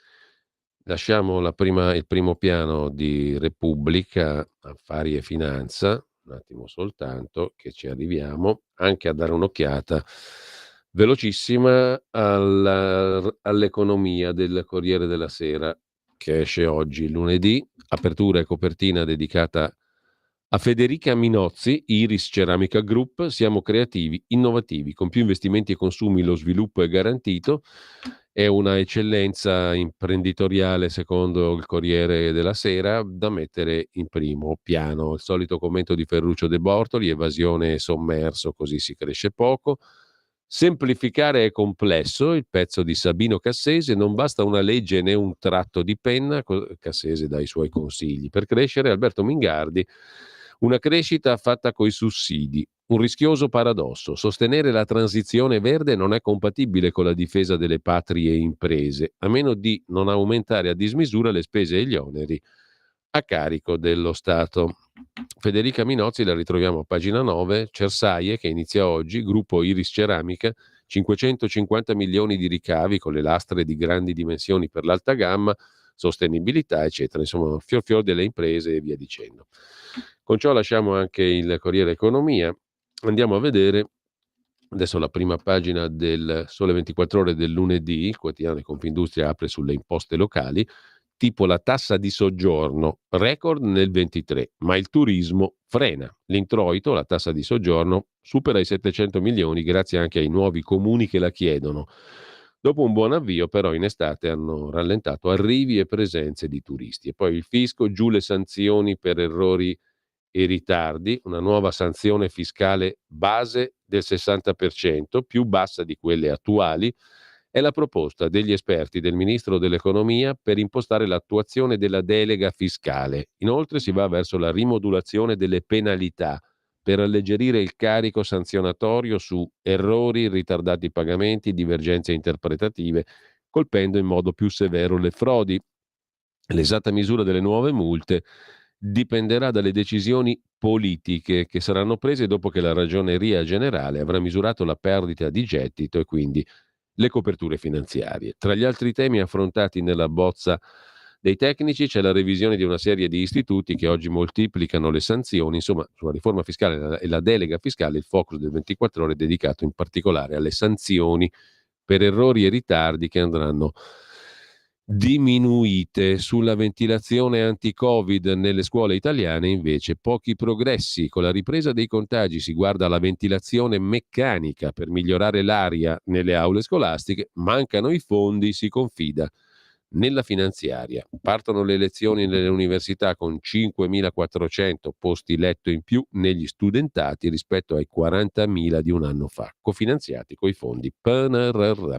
lasciamo il primo piano di Repubblica, Affari e Finanza, un attimo soltanto che ci arriviamo, anche a dare un'occhiata velocissima all'economia del Corriere della Sera, che esce oggi lunedì. Apertura e copertina dedicata a Federica Minozzi, Iris Ceramica Group. Siamo creativi, innovativi, con più investimenti e consumi lo sviluppo è garantito. È una eccellenza imprenditoriale, secondo il Corriere della Sera, da mettere in primo piano. Il solito commento di Ferruccio De Bortoli: evasione e sommerso, così si cresce poco. Semplificare è complesso, il pezzo di Sabino Cassese. Non basta una legge né un tratto di penna, Cassese dà i suoi consigli. Per crescere, Alberto Mingardi: una crescita fatta coi sussidi. Un rischioso paradosso: sostenere la transizione verde non è compatibile con la difesa delle patrie imprese, a meno di non aumentare a dismisura le spese e gli oneri a carico dello Stato. Federica Minozzi la ritroviamo a pagina 9, Cersaie che inizia oggi, gruppo Iris Ceramica, 550 milioni di ricavi con le lastre di grandi dimensioni per l'alta gamma, sostenibilità, eccetera, insomma, fior fior delle imprese e via dicendo. Con ciò lasciamo anche il Corriere Economia, andiamo a vedere adesso la prima pagina del Sole 24 Ore del lunedì, il quotidiano di Confindustria apre sulle imposte locali, tipo la tassa di soggiorno, record nel 23, ma il turismo frena. L'introito, la tassa di soggiorno, supera i 700 milioni grazie anche ai nuovi comuni che la chiedono. Dopo un buon avvio, però, in estate hanno rallentato arrivi e presenze di turisti. E poi il fisco, giù le sanzioni per errori e ritardi, una nuova sanzione fiscale base del 60%, più bassa di quelle attuali, è la proposta degli esperti del Ministro dell'Economia per impostare l'attuazione della delega fiscale. Inoltre si va verso la rimodulazione delle penalità per alleggerire il carico sanzionatorio su errori, ritardati pagamenti, divergenze interpretative, colpendo in modo più severo le frodi. L'esatta misura delle nuove multe dipenderà dalle decisioni politiche che saranno prese dopo che la Ragioneria Generale avrà misurato la perdita di gettito e quindi le coperture finanziarie. Tra gli altri temi affrontati nella bozza dei tecnici c'è la revisione di una serie di istituti che oggi moltiplicano le sanzioni, insomma sulla riforma fiscale e la delega fiscale il focus del 24 ore è dedicato in particolare alle sanzioni per errori e ritardi che andranno diminuite. Sulla ventilazione anti-Covid nelle scuole italiane invece pochi progressi. Con la ripresa dei contagi si guarda alla ventilazione meccanica per migliorare l'aria nelle aule scolastiche, mancano i fondi, si confida nella finanziaria. Partono le lezioni nelle università con 5.400 posti letto in più negli studentati rispetto ai 40.000 di un anno fa, cofinanziati coi fondi PNRR.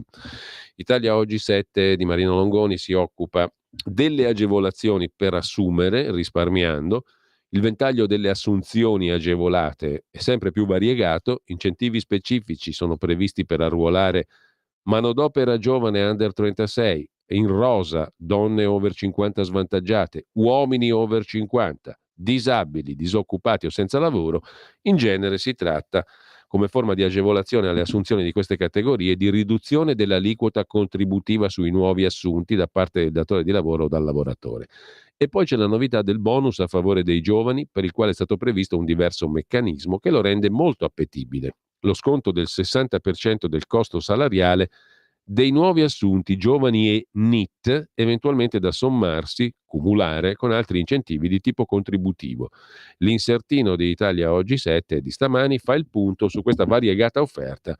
Italia Oggi 7 di Marino Longoni si occupa delle agevolazioni per assumere risparmiando. Il ventaglio delle assunzioni agevolate è sempre più variegato, incentivi specifici sono previsti per arruolare manodopera giovane under 36, in rosa donne over 50 svantaggiate, uomini over 50, disabili, disoccupati o senza lavoro. In genere si tratta, come forma di agevolazione alle assunzioni di queste categorie, di riduzione dell'aliquota contributiva sui nuovi assunti da parte del datore di lavoro o dal lavoratore. E poi c'è la novità del bonus a favore dei giovani, per il quale è stato previsto un diverso meccanismo che lo rende molto appetibile. Lo sconto del 60% del costo salariale dei nuovi assunti giovani e NEET, eventualmente da sommarsi, cumulare con altri incentivi di tipo contributivo. L'insertino di Italia Oggi 7 di stamani fa il punto su questa variegata offerta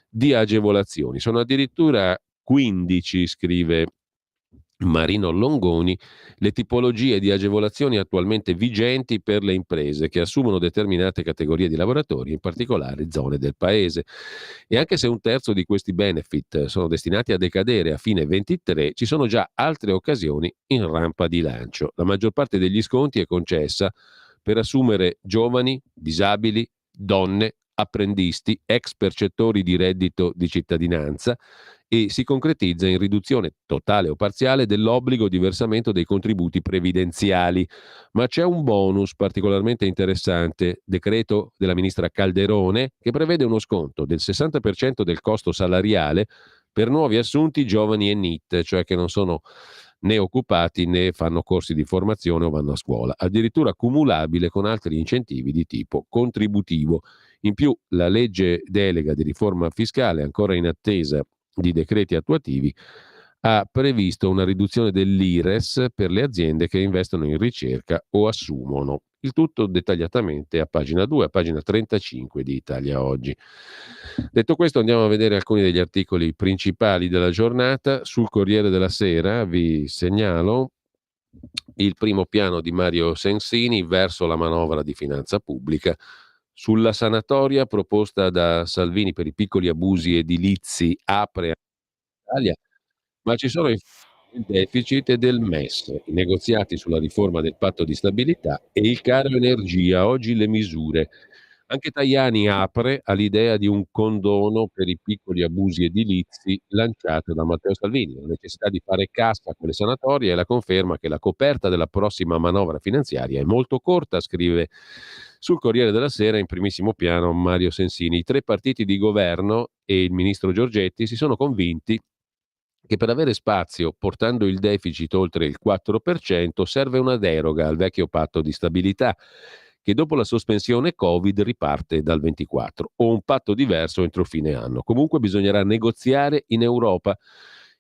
di agevolazioni. Sono addirittura 15, scrive Marino Longoni, le tipologie di agevolazioni attualmente vigenti per le imprese che assumono determinate categorie di lavoratori, in particolare zone del paese. E anche se un terzo di questi benefit sono destinati a decadere a fine 23, ci sono già altre occasioni in rampa di lancio. La maggior parte degli sconti è concessa per assumere giovani, disabili, donne, apprendisti, ex percettori di reddito di cittadinanza e si concretizza in riduzione totale o parziale dell'obbligo di versamento dei contributi previdenziali. Ma c'è un bonus particolarmente interessante, decreto della ministra Calderone, che prevede uno sconto del 60% del costo salariale per nuovi assunti giovani e NEET, cioè che non sono né occupati né fanno corsi di formazione o vanno a scuola, addirittura cumulabile con altri incentivi di tipo contributivo. In più, la legge delega di riforma fiscale, ancora in attesa di decreti attuativi, ha previsto una riduzione dell'IRES per le aziende che investono in ricerca o assumono. Il tutto dettagliatamente a pagina 2, a pagina 35 di Italia Oggi. Detto questo, andiamo a vedere alcuni degli articoli principali della giornata. Sul Corriere della Sera vi segnalo il primo piano di Mario Sensini verso la manovra di finanza pubblica. Sulla sanatoria proposta da Salvini per i piccoli abusi edilizi apre Italia, ma ci sono il deficit del MES, i negoziati sulla riforma del patto di stabilità e il caro energia. Oggi le misure. Anche Tajani apre all'idea di un condono per i piccoli abusi edilizi lanciato da Matteo Salvini, la necessità di fare cassa con le sanatorie e la conferma che la coperta della prossima manovra finanziaria è molto corta, scrive sul Corriere della Sera in primissimo piano Mario Sensini. I tre partiti di governo e il ministro Giorgetti si sono convinti che per avere spazio, portando il deficit oltre il 4%, serve una deroga al vecchio patto di stabilità, che dopo la sospensione Covid riparte dal 24, o un patto diverso entro fine anno. Comunque bisognerà negoziare in Europa.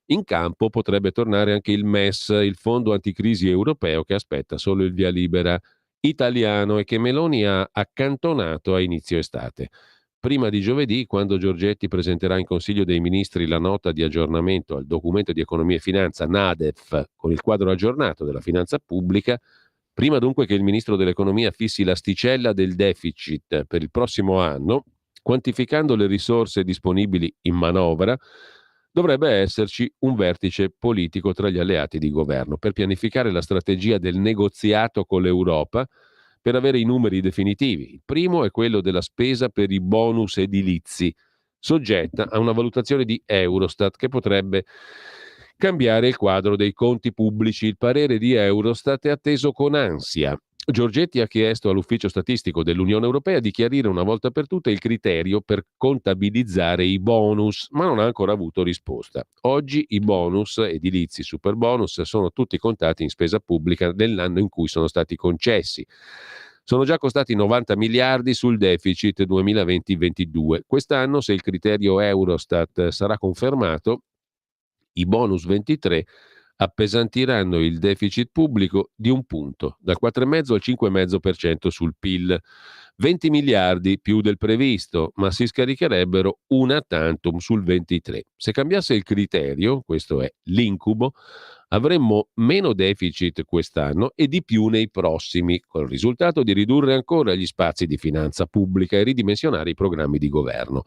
In campo potrebbe tornare anche il MES, il Fondo Anticrisi Europeo, che aspetta solo il via libera italiano e che Meloni ha accantonato a inizio estate. Prima di giovedì, quando Giorgetti presenterà in Consiglio dei Ministri la nota di aggiornamento al documento di economia e finanza NADEF con il quadro aggiornato della finanza pubblica, prima dunque che il Ministro dell'Economia fissi l'asticella del deficit per il prossimo anno, quantificando le risorse disponibili in manovra, dovrebbe esserci un vertice politico tra gli alleati di governo per pianificare la strategia del negoziato con l'Europa per avere i numeri definitivi. Il primo è quello della spesa per i bonus edilizi, soggetta a una valutazione di Eurostat che potrebbe cambiare il quadro dei conti pubblici. Il parere di Eurostat è atteso con ansia. Giorgetti ha chiesto all'ufficio statistico dell'Unione Europea di chiarire una volta per tutte il criterio per contabilizzare i bonus, ma non ha ancora avuto risposta. Oggi i bonus edilizi, super bonus, sono tutti contati in spesa pubblica nell'anno in cui sono stati concessi. Sono già costati 90 miliardi sul deficit 2020-22. Quest'anno, se il criterio Eurostat sarà confermato, i bonus 23 appesantiranno il deficit pubblico di un punto, dal 4,5 al 5,5% sul PIL. 20 miliardi più del previsto, ma si scaricherebbero una tantum sul 23. Se cambiasse il criterio, questo è l'incubo, avremmo meno deficit quest'anno e di più nei prossimi, col risultato di ridurre ancora gli spazi di finanza pubblica e ridimensionare i programmi di governo.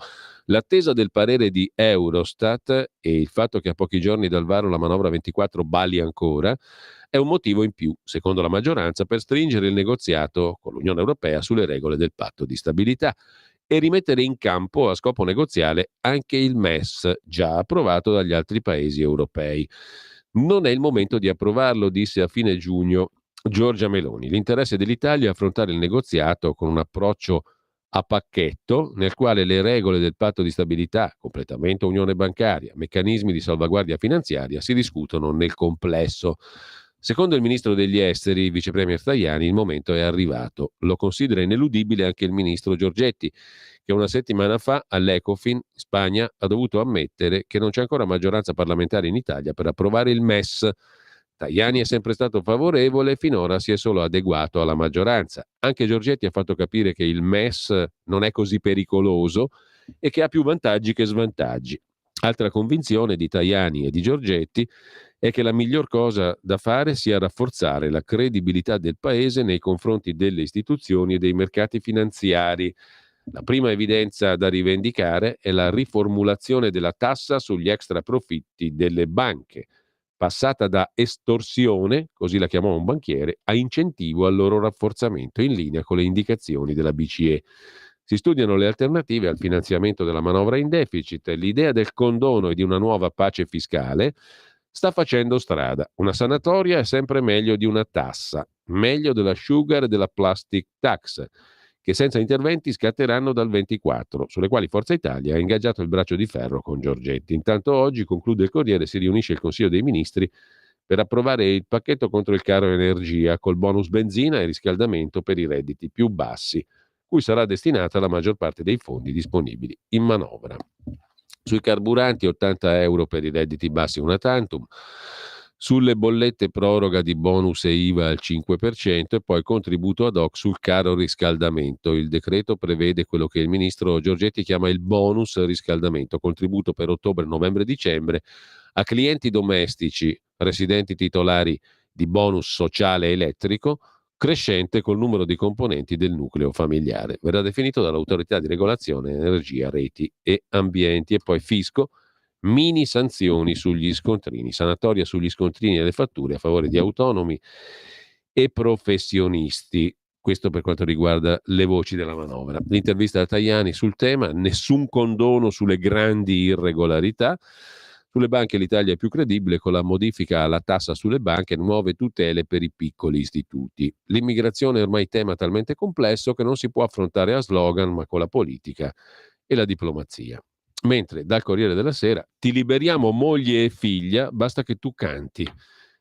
L'attesa del parere di Eurostat e il fatto che a pochi giorni dal varo la manovra 24 balli ancora è un motivo in più, secondo la maggioranza, per stringere il negoziato con l'Unione Europea sulle regole del patto di stabilità e rimettere in campo a scopo negoziale anche il MES, già approvato dagli altri paesi europei. Non è il momento di approvarlo, disse a fine giugno Giorgia Meloni. L'interesse dell'Italia è affrontare il negoziato con un approccio a pacchetto nel quale le regole del patto di stabilità, completamento unione bancaria, meccanismi di salvaguardia finanziaria si discutono nel complesso. Secondo il ministro degli esteri, vice premier Tajani, il momento è arrivato. Lo considera ineludibile anche il ministro Giorgetti, che una settimana fa all'Ecofin, Spagna, ha dovuto ammettere che non c'è ancora maggioranza parlamentare in Italia per approvare il MES. Tajani è sempre stato favorevole e finora si è solo adeguato alla maggioranza. Anche Giorgetti ha fatto capire che il MES non è così pericoloso e che ha più vantaggi che svantaggi. Altra convinzione di Tajani e di Giorgetti è che la miglior cosa da fare sia rafforzare la credibilità del Paese nei confronti delle istituzioni e dei mercati finanziari. La prima evidenza da rivendicare è la riformulazione della tassa sugli extraprofitti delle banche, passata da estorsione, così la chiamò un banchiere, a incentivo al loro rafforzamento, in linea con le indicazioni della BCE. Si studiano le alternative al finanziamento della manovra in deficit. L'idea del condono e di una nuova pace fiscale sta facendo strada. Una sanatoria è sempre meglio di una tassa, meglio della sugar e della plastic tax, che senza interventi scatteranno dal 24, sulle quali Forza Italia ha ingaggiato il braccio di ferro con Giorgetti. Intanto oggi, conclude il Corriere, si riunisce il Consiglio dei Ministri per approvare il pacchetto contro il caro energia col bonus benzina e riscaldamento per i redditi più bassi, cui sarà destinata la maggior parte dei fondi disponibili in manovra. Sui carburanti 80 euro per i redditi bassi una tantum, sulle bollette proroga di bonus e IVA al 5% e poi contributo ad hoc sul caro riscaldamento. Il decreto prevede quello che il ministro Giorgetti chiama il bonus riscaldamento, contributo per ottobre, novembre e dicembre a clienti domestici residenti titolari di bonus sociale elettrico, crescente col numero di componenti del nucleo familiare. Verrà definito dall'autorità di regolazione energia, reti e ambienti. E poi fisco, mini sanzioni sugli scontrini, sanatoria sugli scontrini e le fatture a favore di autonomi e professionisti. Questo per quanto riguarda le voci della manovra. L'intervista a Tajani sul tema: nessun condono sulle grandi irregolarità. Sulle banche l'Italia è più credibile, con la modifica alla tassa sulle banche, nuove tutele per i piccoli istituti. L'immigrazione è ormai tema talmente complesso che non si può affrontare a slogan, ma con la politica e la diplomazia. Mentre dal Corriere della Sera: ti liberiamo moglie e figlia, basta che tu canti.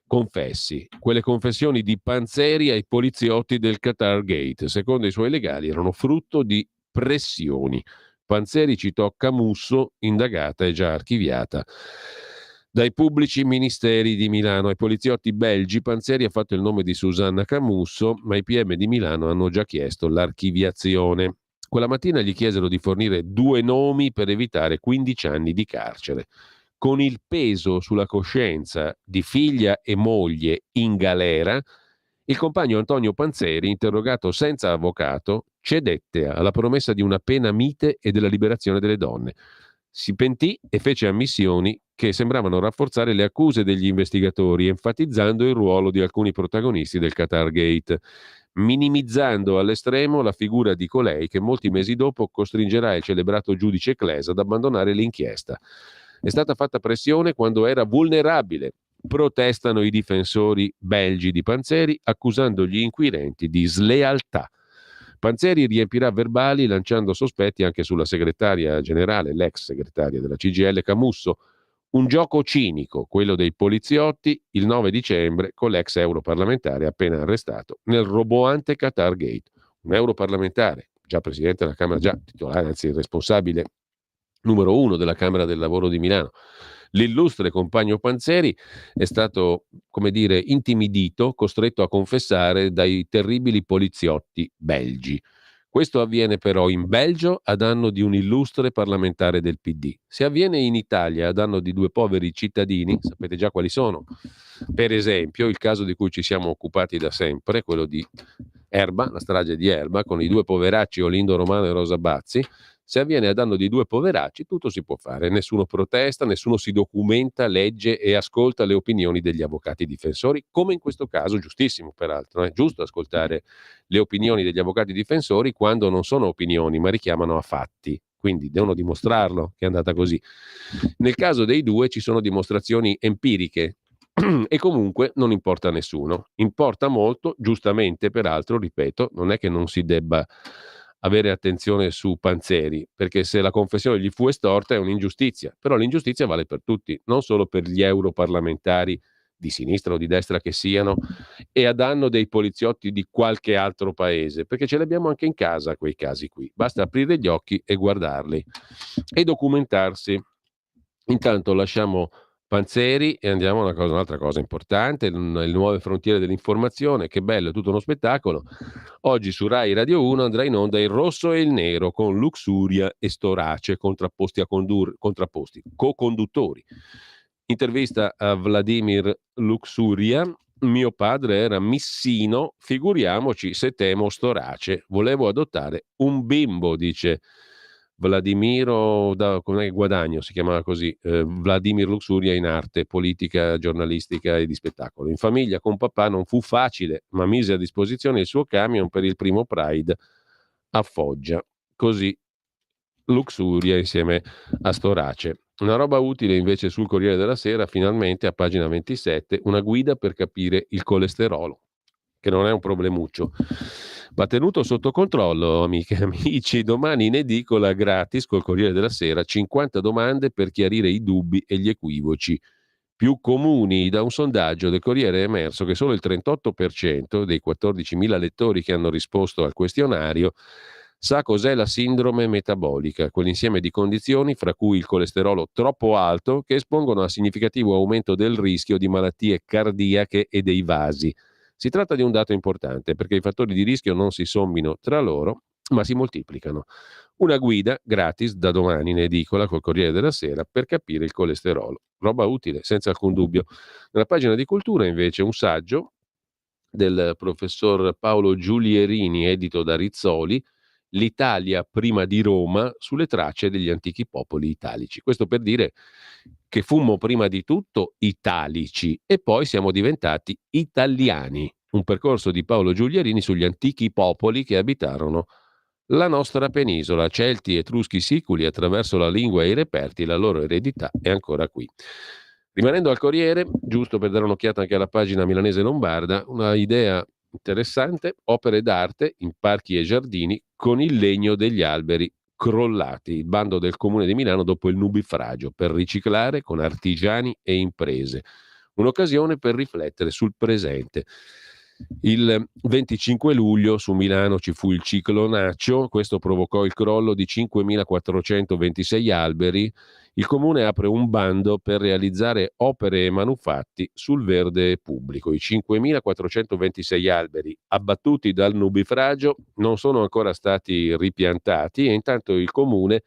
Confessi. Quelle confessioni di Panzeri ai poliziotti del Qatar Gate, secondo i suoi legali, erano frutto di pressioni. Panzeri citò Camusso, indagata e già archiviata dai pubblici ministeri di Milano. Ai poliziotti belgi Panzeri ha fatto il nome di Susanna Camusso, ma i PM di Milano hanno già chiesto l'archiviazione. Quella mattina gli chiesero di fornire 2 nomi per evitare 15 anni di carcere. Con il peso sulla coscienza di figlia e moglie in galera, il compagno Antonio Panzeri, interrogato senza avvocato, cedette alla promessa di una pena mite e della liberazione delle donne. Si pentì e fece ammissioni che sembravano rafforzare le accuse degli investigatori, enfatizzando il ruolo di alcuni protagonisti del Qatar Gate, minimizzando all'estremo la figura di colei che molti mesi dopo costringerà il celebrato giudice Claes ad abbandonare l'inchiesta. È stata fatta pressione quando era vulnerabile. Protestano i difensori belgi di Panzeri, accusando gli inquirenti di slealtà. Panzeri riempirà verbali lanciando sospetti anche sulla segretaria generale, l'ex segretaria della CGIL Camusso. Un gioco cinico, quello dei poliziotti, il 9 dicembre con l'ex europarlamentare appena arrestato nel roboante Qatar Gate. Un europarlamentare, già presidente della Camera, già titolare, anzi responsabile numero 1 della Camera del Lavoro di Milano. L'illustre compagno Panzeri è stato, come dire, intimidito, costretto a confessare dai terribili poliziotti belgi. Questo avviene però in Belgio a danno di un illustre parlamentare del PD. Se avviene in Italia a danno di 2 poveri cittadini, sapete già quali sono. Per esempio, il caso di cui ci siamo occupati da sempre, quello di Erba, la strage di Erba, con i 2 poveracci Olindo Romano e Rosa Bazzi. Se avviene a danno di 2 poveracci, tutto si può fare, nessuno protesta, nessuno si documenta, legge e ascolta le opinioni degli avvocati difensori, come in questo caso, giustissimo peraltro, è giusto ascoltare le opinioni degli avvocati difensori quando non sono opinioni, ma richiamano a fatti, quindi devono dimostrarlo che è andata così. Nel caso dei 2 ci sono dimostrazioni empiriche e comunque non importa a nessuno. Importa molto, giustamente peraltro, ripeto, non è che non si debba avere attenzione su Panzeri, perché se la confessione gli fu estorta è un'ingiustizia, però l'ingiustizia vale per tutti, non solo per gli europarlamentari di sinistra o di destra che siano, e a danno dei poliziotti di qualche altro paese, perché ce li abbiamo anche in casa quei casi qui, basta aprire gli occhi e guardarli e documentarsi. Intanto lasciamo Panzeri e andiamo a un'altra cosa importante, le nuove frontiere dell'informazione. Che bello, è tutto uno spettacolo. Oggi su Rai Radio 1 andrà in onda Il Rosso e il Nero con Luxuria e Storace contrapposti co-conduttori. Intervista a Vladimir Luxuria: mio padre era missino, figuriamoci se temo Storace. Volevo adottare un bimbo, dice Vladimiro come Guadagno, si chiamava così, Vladimir Luxuria, in arte, politica, giornalistica e di spettacolo. In famiglia con papà non fu facile, ma mise a disposizione il suo camion per il primo Pride a Foggia. Così Luxuria insieme a Storace. Una roba utile invece sul Corriere della Sera, finalmente a pagina 27, una guida per capire il colesterolo, che non è un problemuccio. Va tenuto sotto controllo, amiche e amici. Domani in edicola gratis col Corriere della Sera 50 domande per chiarire i dubbi e gli equivoci più comuni. Da un sondaggio del Corriere è emerso che solo il 38% dei 14.000 lettori che hanno risposto al questionario sa cos'è la sindrome metabolica, quell'insieme di condizioni fra cui il colesterolo troppo alto che espongono a significativo aumento del rischio di malattie cardiache e dei vasi. Si tratta di un dato importante perché i fattori di rischio non si sommino tra loro, ma si moltiplicano. Una guida gratis da domani in edicola col Corriere della Sera per capire il colesterolo. Roba utile, senza alcun dubbio. Nella pagina di cultura invece un saggio del professor Paolo Giulierini, edito da Rizzoli, L'Italia prima di Roma, sulle tracce degli antichi popoli italici. Questo per dire che fummo prima di tutto italici e poi siamo diventati italiani. un percorso di Paolo Giuglierini sugli antichi popoli che abitarono la nostra penisola, Celti, Etruschi, Siculi, attraverso la lingua e i reperti, la loro eredità è ancora qui. Rimanendo al Corriere, giusto per dare un'occhiata anche alla pagina milanese lombarda, una idea interessante: opere d'arte in parchi e giardini con il legno degli alberi crollati, il bando del Comune di Milano dopo il nubifragio, per riciclare con artigiani e imprese. Un'occasione per riflettere sul presente. Il 25 luglio su Milano ci fu il ciclonaccio, questo provocò il crollo di 5.426 alberi. Il comune apre un bando per realizzare opere e manufatti sul verde pubblico. I 5.426 alberi abbattuti dal nubifragio non sono ancora stati ripiantati e intanto il comune,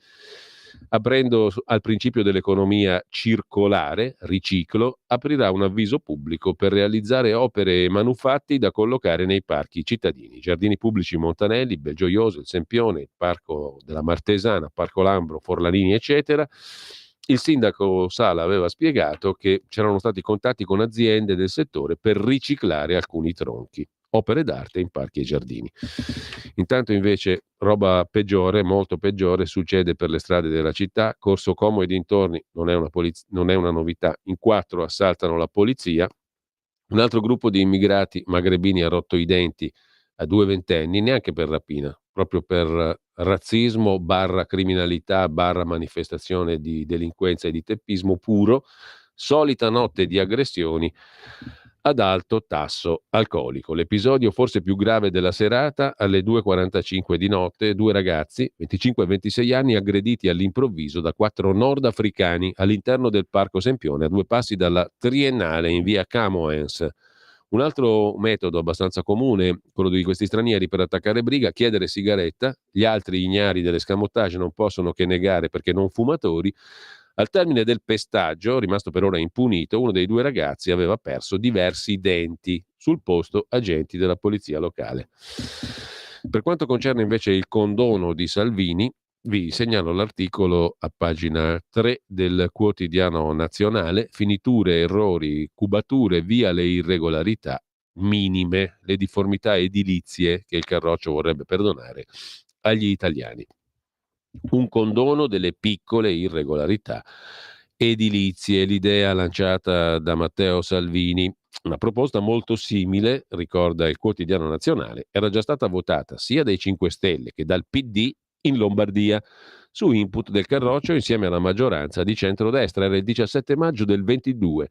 aprendo al principio dell'economia circolare, riciclo, aprirà un avviso pubblico per realizzare opere e manufatti da collocare nei parchi cittadini. Giardini pubblici Montanelli, Belgioioso, il Sempione, il Parco della Martesana, Parco Lambro, Forlanini, eccetera. Il sindaco Sala aveva spiegato che c'erano stati contatti con aziende del settore per riciclare alcuni tronchi. Opere d'arte in parchi e giardini. Intanto invece roba peggiore, molto peggiore, succede per le strade della città. Corso Como e dintorni non è una novità. In 4 assaltano la polizia. Un altro gruppo di immigrati magrebini ha rotto i denti a 2 ventenni, neanche per rapina, proprio per razzismo / criminalità / manifestazione di delinquenza e di teppismo puro. Solita notte di aggressioni ad alto tasso alcolico. L'episodio forse più grave della serata: alle 2:45 di notte 2 ragazzi, 25 e 26 anni, aggrediti all'improvviso da 4 nordafricani all'interno del Parco Sempione, a 2 passi dalla Triennale in via Camoens. Un altro metodo abbastanza comune, quello di questi stranieri per attaccare briga: chiedere sigaretta. Gli altri ignari dell'escamotage non possono che negare perché non fumatori. Al termine del pestaggio, rimasto per ora impunito, uno dei 2 ragazzi aveva perso diversi denti. Sul posto agenti della polizia locale. Per quanto concerne invece il condono di Salvini, vi segnalo l'articolo a pagina 3 del Quotidiano Nazionale: finiture, errori, cubature, via le irregolarità minime, le difformità edilizie che il Carroccio vorrebbe perdonare agli italiani. Un condono delle piccole irregolarità edilizie, l'idea lanciata da Matteo Salvini. Una proposta molto simile, ricorda il Quotidiano Nazionale, era già stata votata sia dai 5 Stelle che dal PD in Lombardia, su input del Carroccio insieme alla maggioranza di centrodestra. Era il 17 maggio del 22.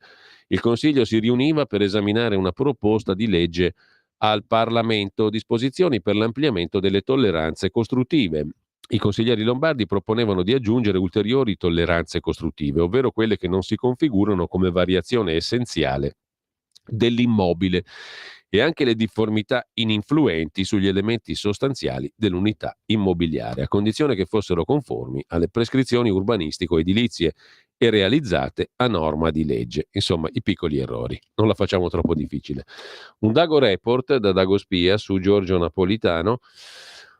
Il Consiglio si riuniva per esaminare una proposta di legge al Parlamento, disposizioni per l'ampliamento delle tolleranze costruttive. I consiglieri lombardi proponevano di aggiungere ulteriori tolleranze costruttive, ovvero quelle che non si configurano come variazione essenziale dell'immobile, e anche le difformità ininfluenti sugli elementi sostanziali dell'unità immobiliare, a condizione che fossero conformi alle prescrizioni urbanistico-edilizie e realizzate a norma di legge. Insomma, i piccoli errori. Non la facciamo troppo difficile. Un Dago Report da Dago Spia su Giorgio Napolitano.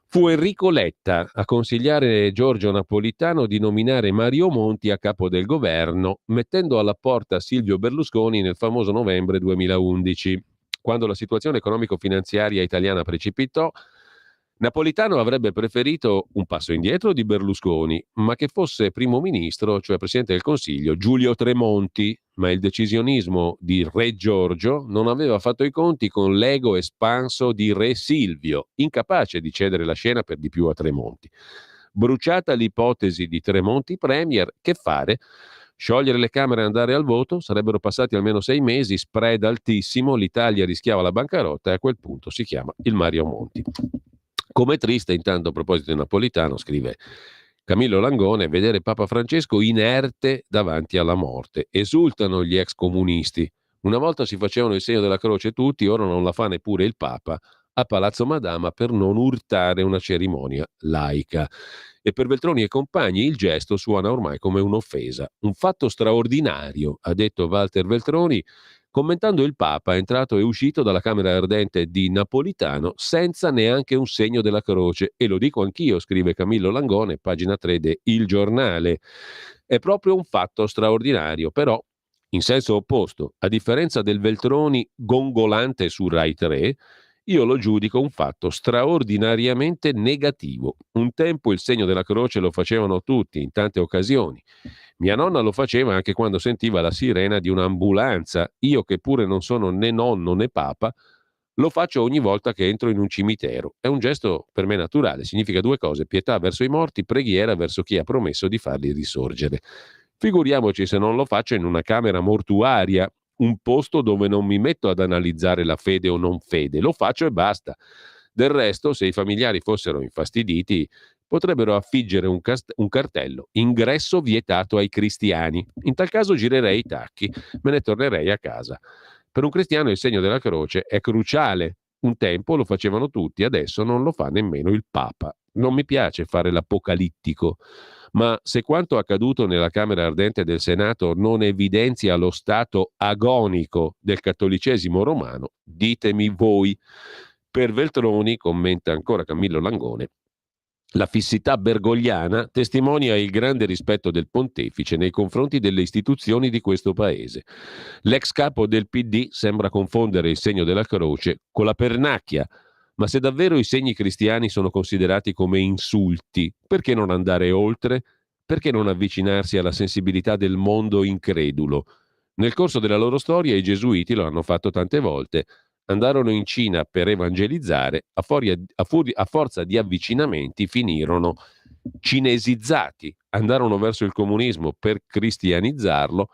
Fu Enrico Letta a consigliare Giorgio Napolitano di nominare Mario Monti a capo del governo, mettendo alla porta Silvio Berlusconi nel famoso novembre 2011. Quando la situazione economico-finanziaria italiana precipitò, Napolitano avrebbe preferito un passo indietro di Berlusconi, ma che fosse primo ministro, cioè presidente del Consiglio, Giulio Tremonti. Ma il decisionismo di Re Giorgio non aveva fatto i conti con l'ego espanso di Re Silvio, incapace di cedere la scena per di più a Tremonti. Bruciata l'ipotesi di Tremonti premier, che fare? Sciogliere le Camere e andare al voto? Sarebbero passati almeno 6 mesi, spread altissimo, l'Italia rischiava la bancarotta e a quel punto si chiama il Mario Monti. Come triste, intanto, a proposito di Napolitano, scrive Camillo Langone, vedere Papa Francesco inerte davanti alla morte. Esultano gli ex comunisti. Una volta si facevano il segno della croce tutti, ora non la fa neppure il Papa a Palazzo Madama per non urtare una cerimonia laica. E per Veltroni e compagni il gesto suona ormai come un'offesa. Un fatto straordinario, ha detto Walter Veltroni, commentando il Papa entrato e uscito dalla Camera Ardente di Napolitano senza neanche un segno della croce. E lo dico anch'io, scrive Camillo Langone, pagina 3 de Il Giornale. È proprio un fatto straordinario, però In senso opposto, a differenza del Veltroni gongolante su Rai 3, io lo giudico un fatto straordinariamente negativo. Un tempo il segno della croce lo facevano tutti, in tante occasioni. Mia nonna lo faceva anche quando sentiva la sirena di un'ambulanza. Io, che pure non sono né nonno né papa, lo faccio ogni volta che entro in un cimitero. È un gesto per me naturale, significa due cose: pietà verso i morti, preghiera verso chi ha promesso di farli risorgere. Figuriamoci se non lo faccio in una camera mortuaria, un posto dove non mi metto ad analizzare la fede o non fede, lo faccio e basta. Del resto, se i familiari fossero infastiditi, potrebbero affiggere un cartello: ingresso vietato ai cristiani. In tal caso girerei i tacchi, me ne tornerei a casa. Per un cristiano il segno della croce è cruciale. Un tempo lo facevano tutti, adesso non lo fa nemmeno il Papa. Non mi piace fare l'apocalittico, ma se quanto accaduto nella Camera Ardente del Senato non evidenzia lo stato agonico del cattolicesimo romano, ditemi voi. Per Veltroni, commenta ancora Camillo Langone, la fissità bergogliana testimonia il grande rispetto del pontefice nei confronti delle istituzioni di questo paese. L'ex capo del PD sembra confondere il segno della croce con la pernacchia, ma se davvero i segni cristiani sono considerati come insulti, perché non andare oltre? Perché non avvicinarsi alla sensibilità del mondo incredulo? Nel corso della loro storia i gesuiti lo hanno fatto tante volte. Andarono in Cina per evangelizzare, a forza di avvicinamenti finirono cinesizzati. Andarono verso il comunismo per cristianizzarlo,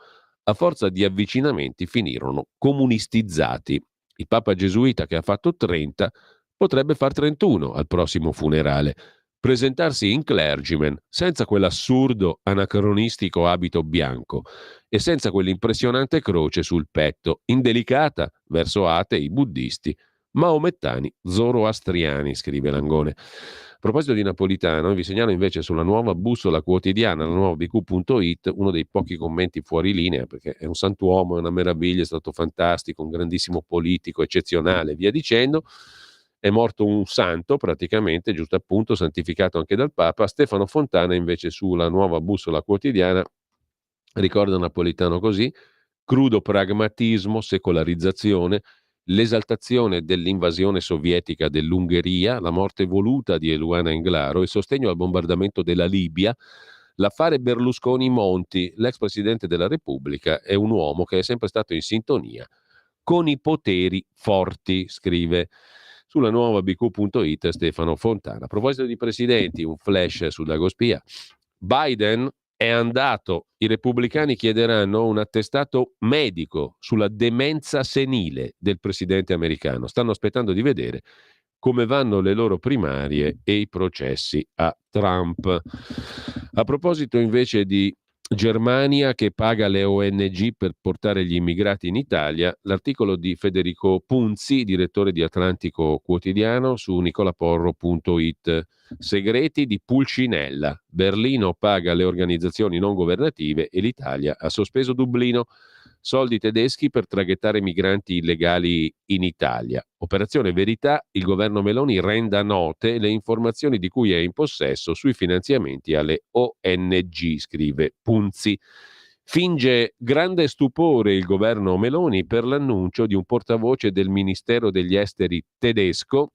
a forza di avvicinamenti finirono comunistizzati. Il Papa gesuita, che ha fatto 30, potrebbe far 31 al prossimo funerale. Presentarsi in clergyman senza quell'assurdo anacronistico abito bianco e senza quell'impressionante croce sul petto, indelicata verso atei, buddisti, maomettani, zoroastriani, scrive Langone. A proposito di Napolitano, vi segnalo invece sulla nuova bussola quotidiana, la nuova bq.it, uno dei pochi commenti fuori linea, perché è un santuomo, è una meraviglia, è stato fantastico, un grandissimo politico, eccezionale, via dicendo. È morto un santo praticamente, giusto appunto, santificato anche dal Papa. Stefano Fontana invece sulla nuova bussola quotidiana ricorda Napolitano così: crudo pragmatismo, secolarizzazione, l'esaltazione dell'invasione sovietica dell'Ungheria, la morte voluta di Eluana Englaro, il sostegno al bombardamento della Libia, l'affare Berlusconi-Monti. L'ex presidente della Repubblica è un uomo che è sempre stato in sintonia con i poteri forti, scrive sulla nuova bq.it Stefano Fontana. A proposito di presidenti, un flash su Dagospia. Biden è andato, i repubblicani chiederanno un attestato medico sulla demenza senile del presidente americano. Stanno aspettando di vedere come vanno le loro primarie e i processi a Trump. A proposito invece di Germania che paga le ONG per portare gli immigrati in Italia, l'articolo di Federico Punzi, direttore di Atlantico Quotidiano, su nicolaporro.it. Segreti di Pulcinella. Berlino paga le organizzazioni non governative e l'Italia ha sospeso Dublino. Soldi tedeschi per traghettare migranti illegali in Italia. Operazione Verità, il governo Meloni renda note le informazioni di cui è in possesso sui finanziamenti alle ONG, scrive Punzi. Finge grande stupore il governo Meloni per l'annuncio di un portavoce del Ministero degli Esteri tedesco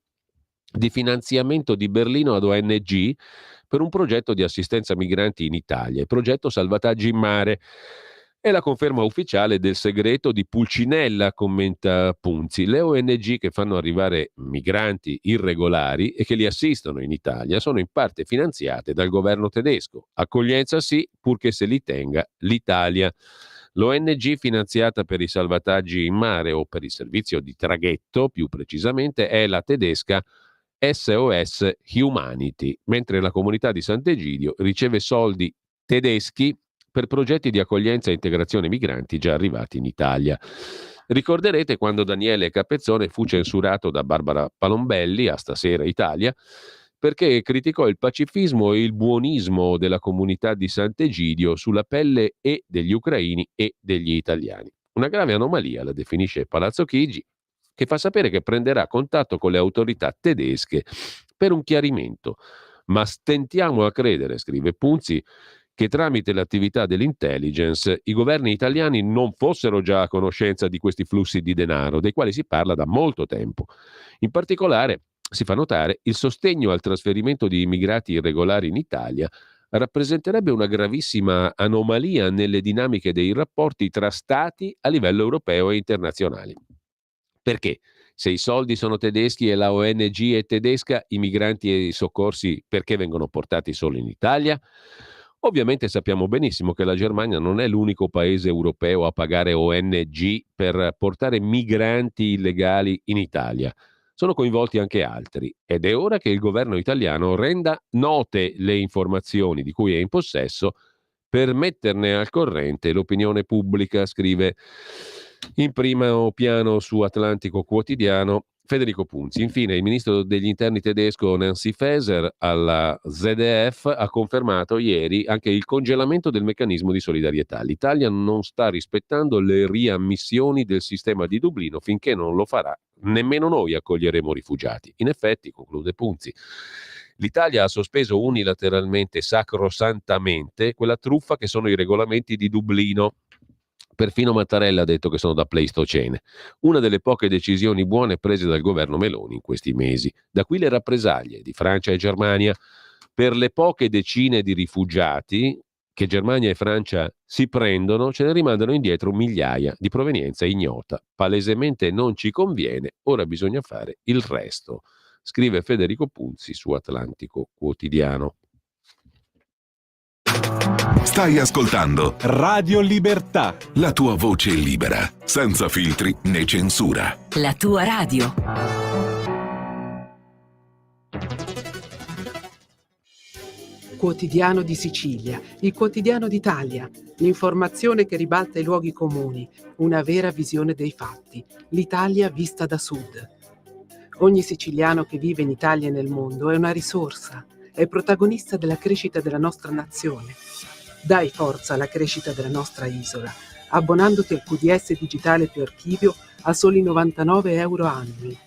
di finanziamento di Berlino ad ONG per un progetto di assistenza migranti in Italia, il progetto Salvataggi in Mare. È la conferma ufficiale del segreto di Pulcinella, commenta Punzi. Le ONG che fanno arrivare migranti irregolari e che li assistono in Italia sono in parte finanziate dal governo tedesco. Accoglienza sì, purché se li tenga l'Italia. L'ONG finanziata per i salvataggi in mare o per il servizio di traghetto, più precisamente, è la tedesca SOS Humanity, mentre la comunità di Sant'Egidio riceve soldi tedeschi per progetti di accoglienza e integrazione migranti già arrivati in Italia. Ricorderete quando Daniele Capezzone fu censurato da Barbara Palombelli a Stasera Italia perché criticò il pacifismo e il buonismo della comunità di Sant'Egidio sulla pelle e degli ucraini e degli italiani. Una grave anomalia, la definisce Palazzo Chigi, che fa sapere che prenderà contatto con le autorità tedesche per un chiarimento. Ma stentiamo a credere, scrive Punzi, che tramite l'attività dell'intelligence i governi italiani non fossero già a conoscenza di questi flussi di denaro, dei quali si parla da molto tempo. In particolare si fa notare il sostegno al trasferimento di immigrati irregolari in Italia rappresenterebbe una gravissima anomalia nelle dinamiche dei rapporti tra stati a livello europeo e internazionale. Perché? Se i soldi sono tedeschi e la ONG è tedesca, i migranti e i soccorsi perché vengono portati solo in Italia? Ovviamente sappiamo benissimo che la Germania non è l'unico paese europeo a pagare ONG per portare migranti illegali in Italia. Sono coinvolti anche altri ed è ora che il governo italiano renda note le informazioni di cui è in possesso per metterne al corrente l'opinione pubblica, scrive in primo piano su Atlantico Quotidiano Federico Punzi. Infine, il ministro degli interni tedesco Nancy Faeser alla ZDF ha confermato ieri anche il congelamento del meccanismo di solidarietà. L'Italia non sta rispettando le riammissioni del sistema di Dublino. Finché non lo farà, nemmeno noi accoglieremo rifugiati. In effetti, conclude Punzi, l'Italia ha sospeso unilateralmente, sacrosantamente, quella truffa che sono i regolamenti di Dublino. Perfino Mattarella ha detto che sono da Pleistocene. Una delle poche decisioni buone prese dal governo Meloni in questi mesi. Da qui le rappresaglie di Francia e Germania per le poche decine di rifugiati che Germania e Francia si prendono, ce ne rimandano indietro migliaia di provenienza ignota. Palesemente non ci conviene, ora bisogna fare il resto, scrive Federico Punzi su Atlantico Quotidiano. Stai ascoltando Radio Libertà. la tua voce libera, senza filtri né censura. La tua radio. Quotidiano di Sicilia, il quotidiano d'Italia, l'informazione che ribalta i luoghi comuni, una vera visione dei fatti, l'Italia vista da sud. Ogni siciliano che vive in Italia e nel mondo è una risorsa, è protagonista della crescita della nostra nazione. Dai forza alla crescita della nostra isola, abbonandoti al QDS digitale più archivio a soli 99 euro annui.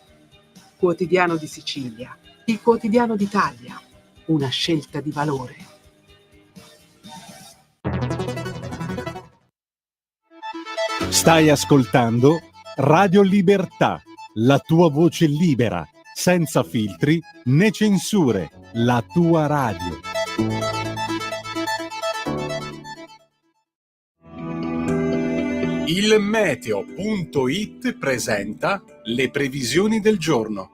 Quotidiano di Sicilia, il quotidiano d'Italia, una scelta di valore. Stai ascoltando Radio Libertà, la tua voce libera, senza filtri né censure, la tua radio. Il meteo.it presenta le previsioni del giorno.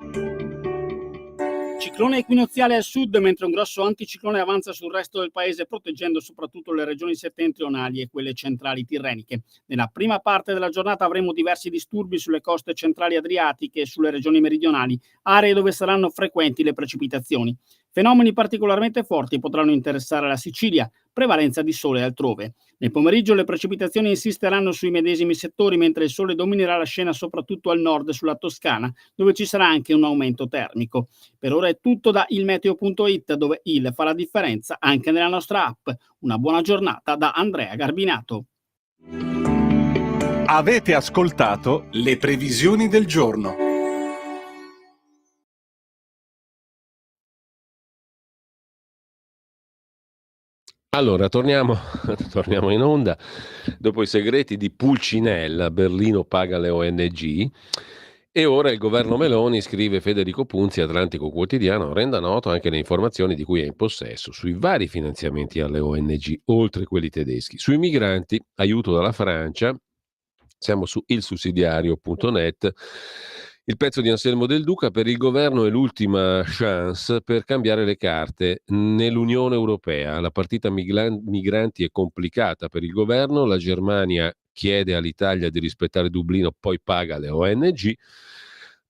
Ciclone equinoziale al sud, mentre un grosso anticiclone avanza sul resto del paese, proteggendo soprattutto le regioni settentrionali e quelle centrali tirreniche. Nella prima parte della giornata avremo diversi disturbi sulle coste centrali adriatiche e sulle regioni meridionali, aree dove saranno frequenti le precipitazioni. Fenomeni particolarmente forti potranno interessare la Sicilia, prevalenza di sole altrove. Nel pomeriggio le precipitazioni insisteranno sui medesimi settori, mentre il sole dominerà la scena soprattutto al nord sulla Toscana, dove ci sarà anche un aumento termico. Per ora è tutto da ilmeteo.it, dove il fa la differenza anche nella nostra app. Una buona giornata da Andrea Garbinato. Avete ascoltato le previsioni del giorno. Allora, torniamo in onda. Dopo i segreti di Pulcinella, Berlino paga le ONG. E ora il governo Meloni, scrive Federico Punzi, Atlantico Quotidiano, renda noto anche le informazioni di cui è in possesso sui vari finanziamenti alle ONG, oltre quelli tedeschi. Sui migranti, aiuto dalla Francia, siamo su ilsussidiario.net. Il pezzo di Anselmo Del Duca: per il governo è l'ultima chance per cambiare le carte nell'Unione Europea. La partita migranti è complicata per il governo, la Germania chiede all'Italia di rispettare Dublino, poi paga le ONG,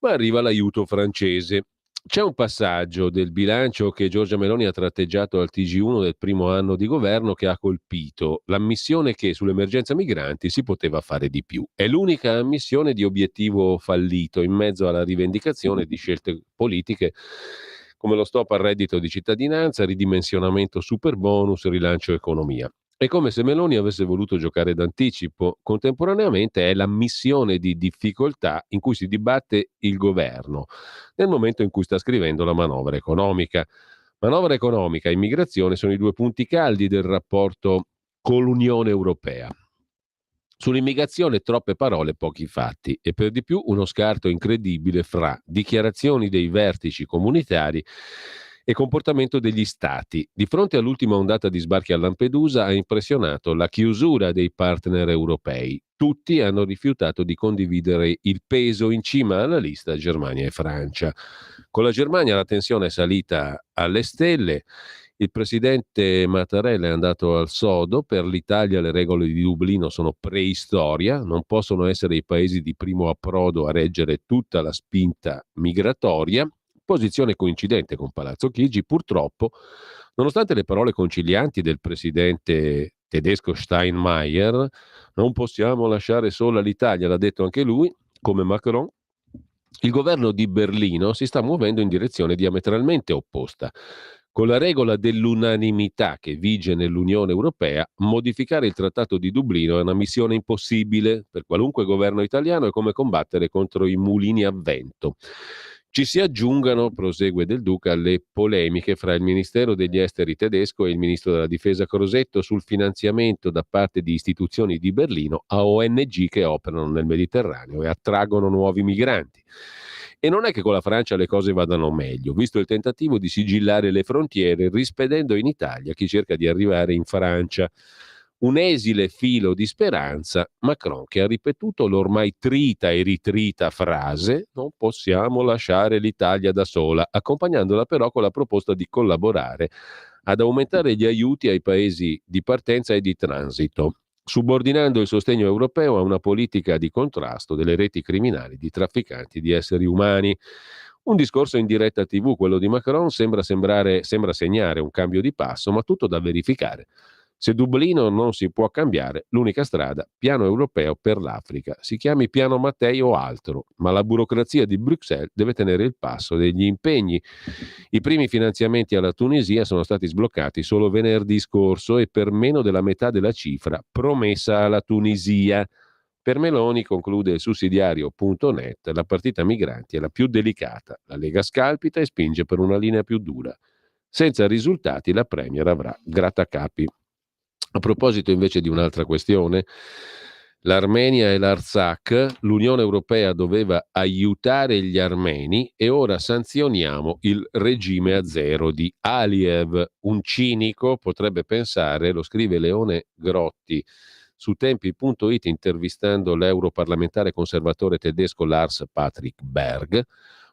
ma arriva l'aiuto francese. C'è un passaggio del bilancio che Giorgia Meloni ha tratteggiato al TG1 del primo anno di governo che ha colpito l'ammissione che sull'emergenza migranti si poteva fare di più. È l'unica ammissione di obiettivo fallito in mezzo alla rivendicazione di scelte politiche come lo stop al reddito di cittadinanza, ridimensionamento superbonus, rilancio economia. È come se Meloni avesse voluto giocare d'anticipo. Contemporaneamente è l'ammissione di difficoltà in cui si dibatte il governo nel momento in cui sta scrivendo la manovra economica. Manovra economica e immigrazione sono i due punti caldi del rapporto con l'Unione Europea. Sull'immigrazione troppe parole, pochi fatti e per di più uno scarto incredibile fra dichiarazioni dei vertici comunitari e comportamento degli stati. Di fronte all'ultima ondata di sbarchi a Lampedusa ha impressionato la chiusura dei partner europei. Tutti hanno rifiutato di condividere il peso, in cima alla lista Germania e Francia. Con la Germania la tensione è salita alle stelle. Il presidente Mattarella è andato al sodo. Per l'Italia le regole di Dublino sono preistoria, non possono essere i paesi di primo approdo a reggere tutta la spinta migratoria. Posizione coincidente con Palazzo Chigi, purtroppo, nonostante le parole concilianti del presidente tedesco Steinmeier, non possiamo lasciare sola l'Italia, l'ha detto anche lui, come Macron. Il governo di Berlino si sta muovendo in direzione diametralmente opposta. Con la regola dell'unanimità che vige nell'Unione Europea, modificare il Trattato di Dublino è una missione impossibile per qualunque governo italiano, è come combattere contro i mulini a vento. Ci si aggiungano, prosegue Del Duca, le polemiche fra il Ministero degli Esteri tedesco e il Ministro della Difesa Crosetto sul finanziamento da parte di istituzioni di Berlino a ONG che operano nel Mediterraneo e attraggono nuovi migranti. E non è che con la Francia le cose vadano meglio, visto il tentativo di sigillare le frontiere rispedendo in Italia chi cerca di arrivare in Francia. Un esile filo di speranza, Macron che ha ripetuto l'ormai trita e ritrita frase «non possiamo lasciare l'Italia da sola», accompagnandola però con la proposta di collaborare ad aumentare gli aiuti ai paesi di partenza e di transito, subordinando il sostegno europeo a una politica di contrasto delle reti criminali di trafficanti di esseri umani. Un discorso in diretta TV, quello di Macron, sembra segnare un cambio di passo, ma tutto da verificare. Se Dublino non si può cambiare, l'unica strada, piano europeo per l'Africa. Si chiami piano Mattei o altro, ma la burocrazia di Bruxelles deve tenere il passo degli impegni. I primi finanziamenti alla Tunisia sono stati sbloccati solo venerdì scorso e per meno della metà della cifra promessa alla Tunisia. Per Meloni, conclude il sussidiario.net, la partita migranti è la più delicata. La Lega scalpita e spinge per una linea più dura. Senza risultati la Premier avrà grattacapi. A proposito invece di un'altra questione, l'Armenia e l'Artsakh, l'Unione Europea doveva aiutare gli armeni e ora sanzioniamo il regime azero di Aliyev. Un cinico potrebbe pensare, lo scrive Leone Grotti su Tempi.it intervistando l'europarlamentare conservatore tedesco Lars Patrick Berg,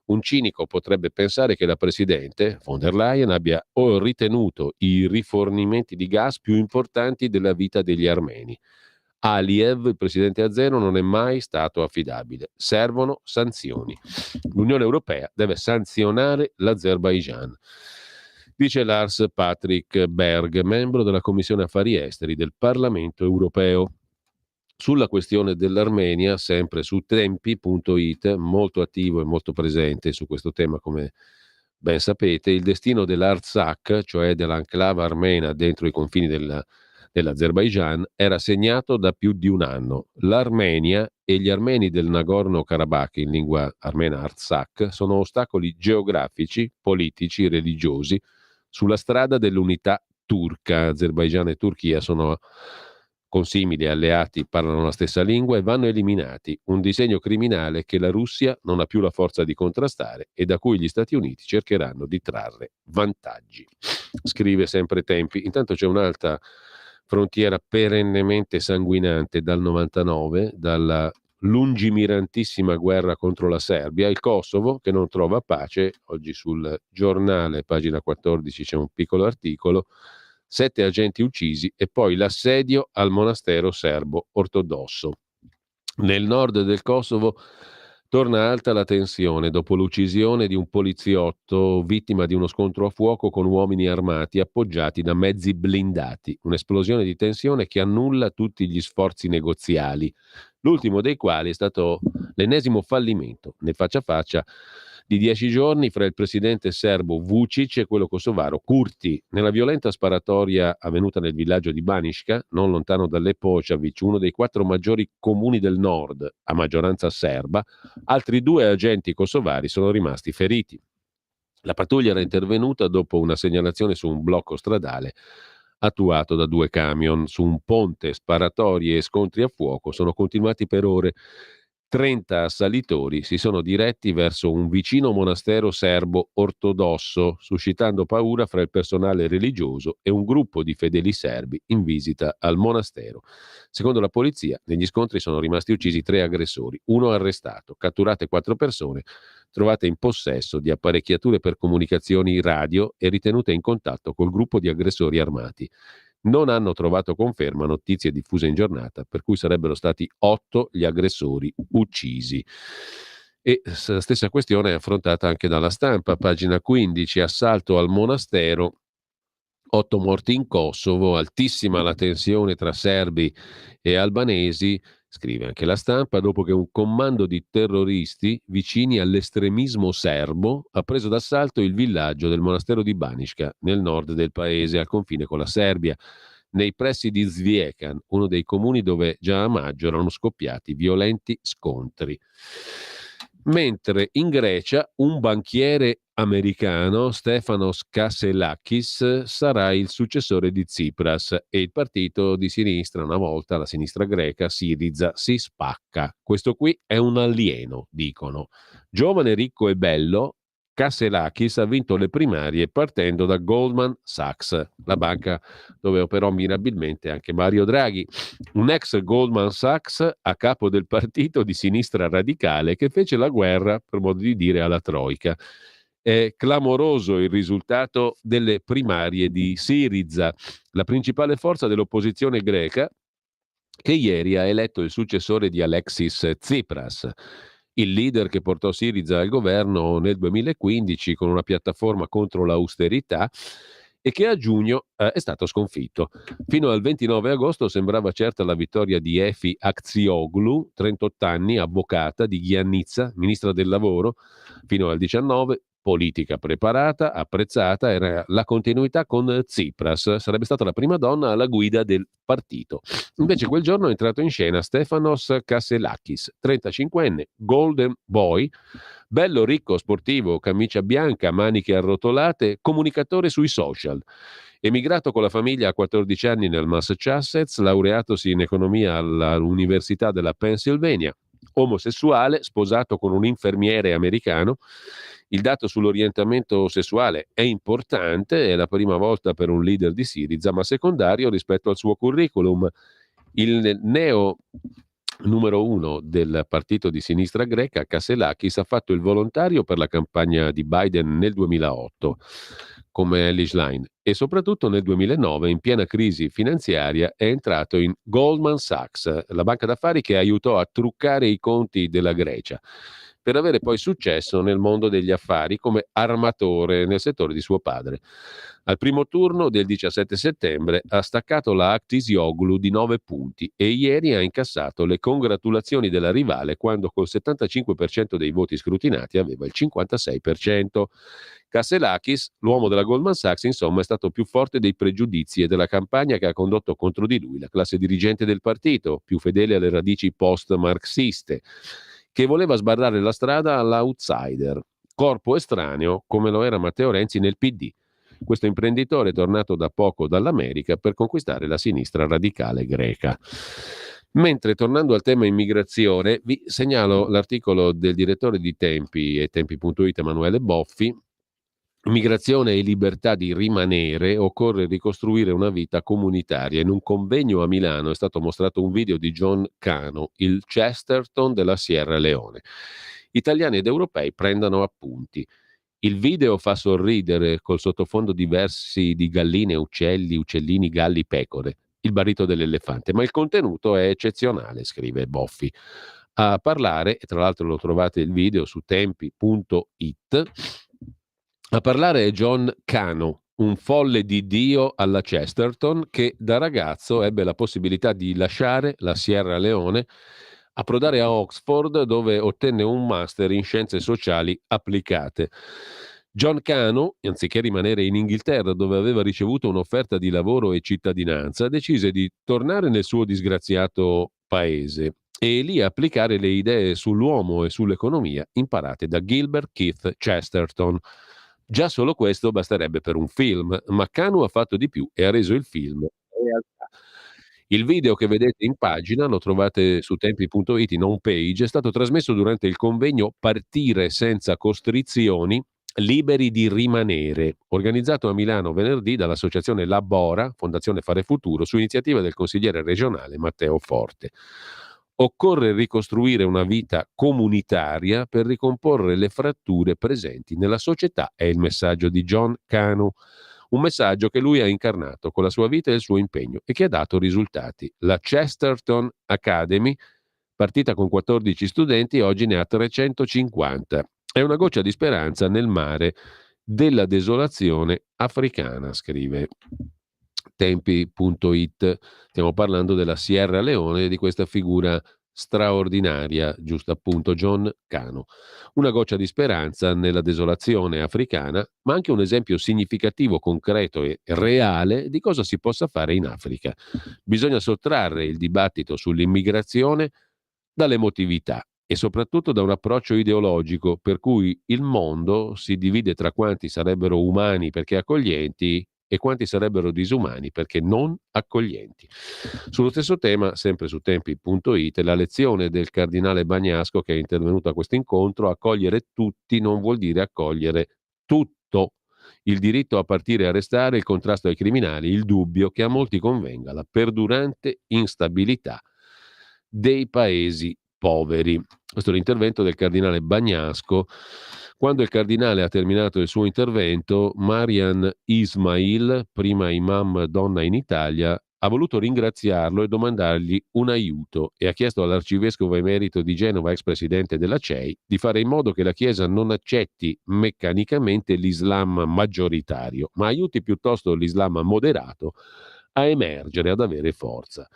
un cinico potrebbe pensare che la Presidente von der Leyen abbia ritenuto i rifornimenti di gas più importanti della vita degli armeni. Aliyev, il presidente azero, non è mai stato affidabile. Servono sanzioni. L'Unione Europea deve sanzionare l'Azerbaigian. Dice Lars Patrick Berg, membro della Commissione Affari Esteri del Parlamento Europeo. Sulla questione dell'Armenia, sempre su Tempi.it, molto attivo e molto presente su questo tema, come ben sapete, il destino dell'Artsakh, cioè dell'enclave armena dentro i confini dell'Azerbaigian, era segnato da più di un anno. L'Armenia e gli armeni del Nagorno-Karabakh, in lingua armena Artsakh, sono ostacoli geografici, politici, religiosi sulla strada dell'unità turca. Azerbaigian e Turchia sono consimili, alleati, parlano la stessa lingua e vanno eliminati. Un disegno criminale che la Russia non ha più la forza di contrastare e da cui gli Stati Uniti cercheranno di trarre vantaggi. Scrive sempre Tempi. Intanto c'è un'altra frontiera perennemente sanguinante dal 99, dalla lungimirantissima guerra contro la Serbia, il Kosovo che non trova pace. Oggi sul giornale, pagina 14, c'è un piccolo articolo. 7 agenti uccisi e poi l'assedio al monastero serbo ortodosso. Nel nord del Kosovo torna alta la tensione dopo l'uccisione di un poliziotto vittima di uno scontro a fuoco con uomini armati appoggiati da mezzi blindati. Un'esplosione di tensione che annulla tutti gli sforzi negoziali, l'ultimo dei quali è stato l'ennesimo fallimento nel faccia a faccia di 10 giorni fra il presidente serbo Vučić e quello kosovaro Kurti. Nella violenta sparatoria avvenuta nel villaggio di Baniška, non lontano da Lepočavić, uno dei 4 maggiori comuni del nord, a maggioranza serba, altri 2 agenti kosovari sono rimasti feriti. La pattuglia era intervenuta dopo una segnalazione su un blocco stradale attuato da 2 camion. Su un ponte sparatorie e scontri a fuoco sono continuati per ore. 30 assalitori si sono diretti verso un vicino monastero serbo ortodosso, suscitando paura fra il personale religioso e un gruppo di fedeli serbi in visita al monastero. Secondo la polizia, negli scontri sono rimasti uccisi 3 aggressori, uno arrestato, catturate 4 persone, trovate in possesso di apparecchiature per comunicazioni radio e ritenute in contatto col gruppo di aggressori armati. Non hanno trovato conferma notizie diffuse in giornata, per cui sarebbero stati 8 gli aggressori uccisi. E la stessa questione è affrontata anche dalla Stampa, pagina 15, assalto al monastero, 8 morti in Kosovo, altissima la tensione tra serbi e albanesi, scrive anche la Stampa, dopo che un commando di terroristi vicini all'estremismo serbo ha preso d'assalto il villaggio del monastero di Baniška, nel nord del paese, al confine con la Serbia, nei pressi di Zvjekan, uno dei comuni dove già a maggio erano scoppiati violenti scontri. Mentre in Grecia un banchiere americano, Stefanos Kasselakis, sarà il successore di Tsipras e il partito di sinistra, una volta la sinistra greca, Syriza, si spacca. Questo qui è un alieno, dicono. Giovane, ricco e bello, Kasselakis ha vinto le primarie partendo da Goldman Sachs, la banca dove operò mirabilmente anche Mario Draghi, un ex Goldman Sachs a capo del partito di sinistra radicale che fece la guerra, per modo di dire, alla Troika. È clamoroso il risultato delle primarie di Syriza, la principale forza dell'opposizione greca, che ieri ha eletto il successore di Alexis Tsipras, il leader che portò Syriza al governo nel 2015 con una piattaforma contro l'austerità e che a giugno è stato sconfitto. Fino al 29 agosto sembrava certa la vittoria di Efi Akzioglu, 38 anni, avvocata di Giannitsa, ministra del lavoro, fino al 19, politica preparata, apprezzata, era la continuità con Tsipras, sarebbe stata la prima donna alla guida del partito. Invece quel giorno è entrato in scena Stefanos Kasselakis, 35enne, golden boy, bello, ricco, sportivo, camicia bianca, maniche arrotolate, comunicatore sui social. Emigrato con la famiglia a 14 anni nel Massachusetts, laureatosi in economia all'Università della Pennsylvania, omosessuale, sposato con un infermiere americano. Il dato sull'orientamento sessuale è importante, è la prima volta per un leader di Syriza, ma secondario rispetto al suo curriculum. Il neo numero 1 del partito di sinistra greca, Kasselakis, ha fatto il volontario per la campagna di Biden nel 2008 come Elish Line e soprattutto nel 2009, in piena crisi finanziaria, è entrato in Goldman Sachs, la banca d'affari che aiutò a truccare i conti della Grecia, per avere poi successo nel mondo degli affari come armatore nel settore di suo padre. Al primo turno del 17 settembre ha staccato la Aktioglu di 9 punti e ieri ha incassato le congratulazioni della rivale quando col 75% dei voti scrutinati aveva il 56%. Kasselakis, l'uomo della Goldman Sachs, insomma, è stato più forte dei pregiudizi e della campagna che ha condotto contro di lui la classe dirigente del partito, più fedele alle radici post-marxiste, che voleva sbarrare la strada all'outsider, corpo estraneo come lo era Matteo Renzi nel PD. Questo imprenditore è tornato da poco dall'America per conquistare la sinistra radicale greca. Mentre, tornando al tema immigrazione, vi segnalo l'articolo del direttore di Tempi e Tempi.it Emanuele Boffi. Migrazione e libertà di rimanere, occorre ricostruire una vita comunitaria. In un convegno a Milano è stato mostrato un video di John Cano, il Chesterton della Sierra Leone. Italiani ed europei prendano appunti. Il video fa sorridere col sottofondo di versi di galline, uccelli, uccellini, galli, pecore, il barito dell'elefante, ma il contenuto è eccezionale, scrive Boffi. A parlare, e tra l'altro lo trovate il video su tempi.it, a parlare è John Cano, un folle di Dio alla Chesterton che da ragazzo ebbe la possibilità di lasciare la Sierra Leone, approdare a Oxford dove ottenne un master in scienze sociali applicate. John Cano, anziché rimanere in Inghilterra dove aveva ricevuto un'offerta di lavoro e cittadinanza, decise di tornare nel suo disgraziato paese e lì applicare le idee sull'uomo e sull'economia imparate da Gilbert Keith Chesterton. Già solo questo basterebbe per un film, ma Kanu ha fatto di più e ha reso il film realtà. Il video che vedete in pagina, lo trovate su tempi.it in home page, è stato trasmesso durante il convegno Partire senza costrizioni, liberi di rimanere, organizzato a Milano venerdì dall'associazione Labora, Fondazione Fare Futuro, su iniziativa del consigliere regionale Matteo Forte. Occorre ricostruire una vita comunitaria per ricomporre le fratture presenti nella società, è il messaggio di John Kanu. Un messaggio che lui ha incarnato con la sua vita e il suo impegno e che ha dato risultati. La Chesterton Academy, partita con 14 studenti, oggi ne ha 350. È una goccia di speranza nel mare della desolazione africana, scrive tempi.it. Stiamo parlando della Sierra Leone e di questa figura straordinaria, giusto appunto, John Kanu. Una goccia di speranza nella desolazione africana, ma anche un esempio significativo, concreto e reale di cosa si possa fare in Africa. Bisogna sottrarre il dibattito sull'immigrazione dall'emotività e soprattutto da un approccio ideologico per cui il mondo si divide tra quanti sarebbero umani perché accoglienti e quanti sarebbero disumani perché non accoglienti. Sullo stesso tema, sempre su tempi.it, la lezione del cardinale Bagnasco che è intervenuto a questo incontro: accogliere tutti non vuol dire accogliere tutto. Il diritto a partire e a restare, il contrasto ai criminali, il dubbio che a molti convenga la perdurante instabilità dei paesi poveri. Questo è l'intervento del cardinale Bagnasco. Quando il cardinale ha terminato il suo intervento, Marian Ismail, prima imam donna in Italia, ha voluto ringraziarlo e domandargli un aiuto e ha chiesto all'arcivescovo emerito di Genova, ex presidente della CEI, di fare in modo che la Chiesa non accetti meccanicamente l'Islam maggioritario, ma aiuti piuttosto l'Islam moderato a emergere, ad avere forza.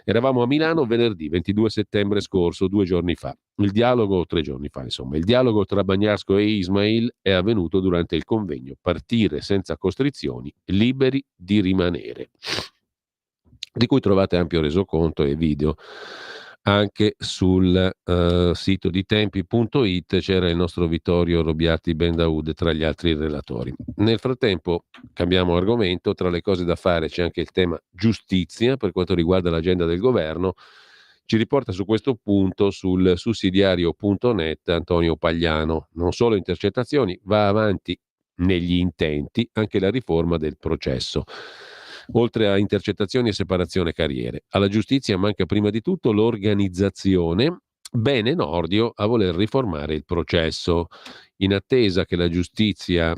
Eravamo a Milano venerdì 22 settembre scorso, 2 giorni fa. Il dialogo, 3 giorni fa insomma, il dialogo tra Bagnasco e Ismail è avvenuto durante il convegno Partire senza costrizioni, liberi di rimanere, di cui trovate ampio resoconto e video anche sul sito di tempi.it. C'era il nostro Vittorio Robiati Bendaud tra gli altri relatori. Nel frattempo cambiamo argomento. Tra le cose da fare c'è anche il tema giustizia per quanto riguarda l'agenda del governo. Ci riporta su questo punto sul sussidiario.net Antonio Pagliano. Non solo intercettazioni, va avanti negli intenti anche la riforma del processo. Oltre a intercettazioni e separazione carriere, alla giustizia manca prima di tutto l'organizzazione. Bene Nordio a voler riformare il processo. In attesa che la giustizia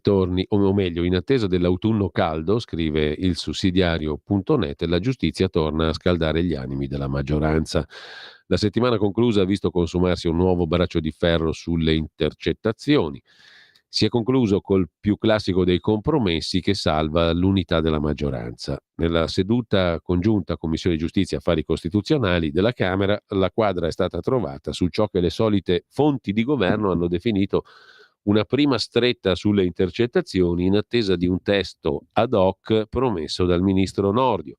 torni, o meglio, in attesa dell'autunno caldo, scrive il sussidiario.net, la giustizia torna a scaldare gli animi della maggioranza. La settimana conclusa ha visto consumarsi un nuovo braccio di ferro sulle intercettazioni. Si è concluso col più classico dei compromessi che salva l'unità della maggioranza. Nella seduta congiunta Commissione Giustizia e Affari Costituzionali della Camera, la quadra è stata trovata su ciò che le solite fonti di governo hanno definito una prima stretta sulle intercettazioni in attesa di un testo ad hoc promesso dal ministro Nordio.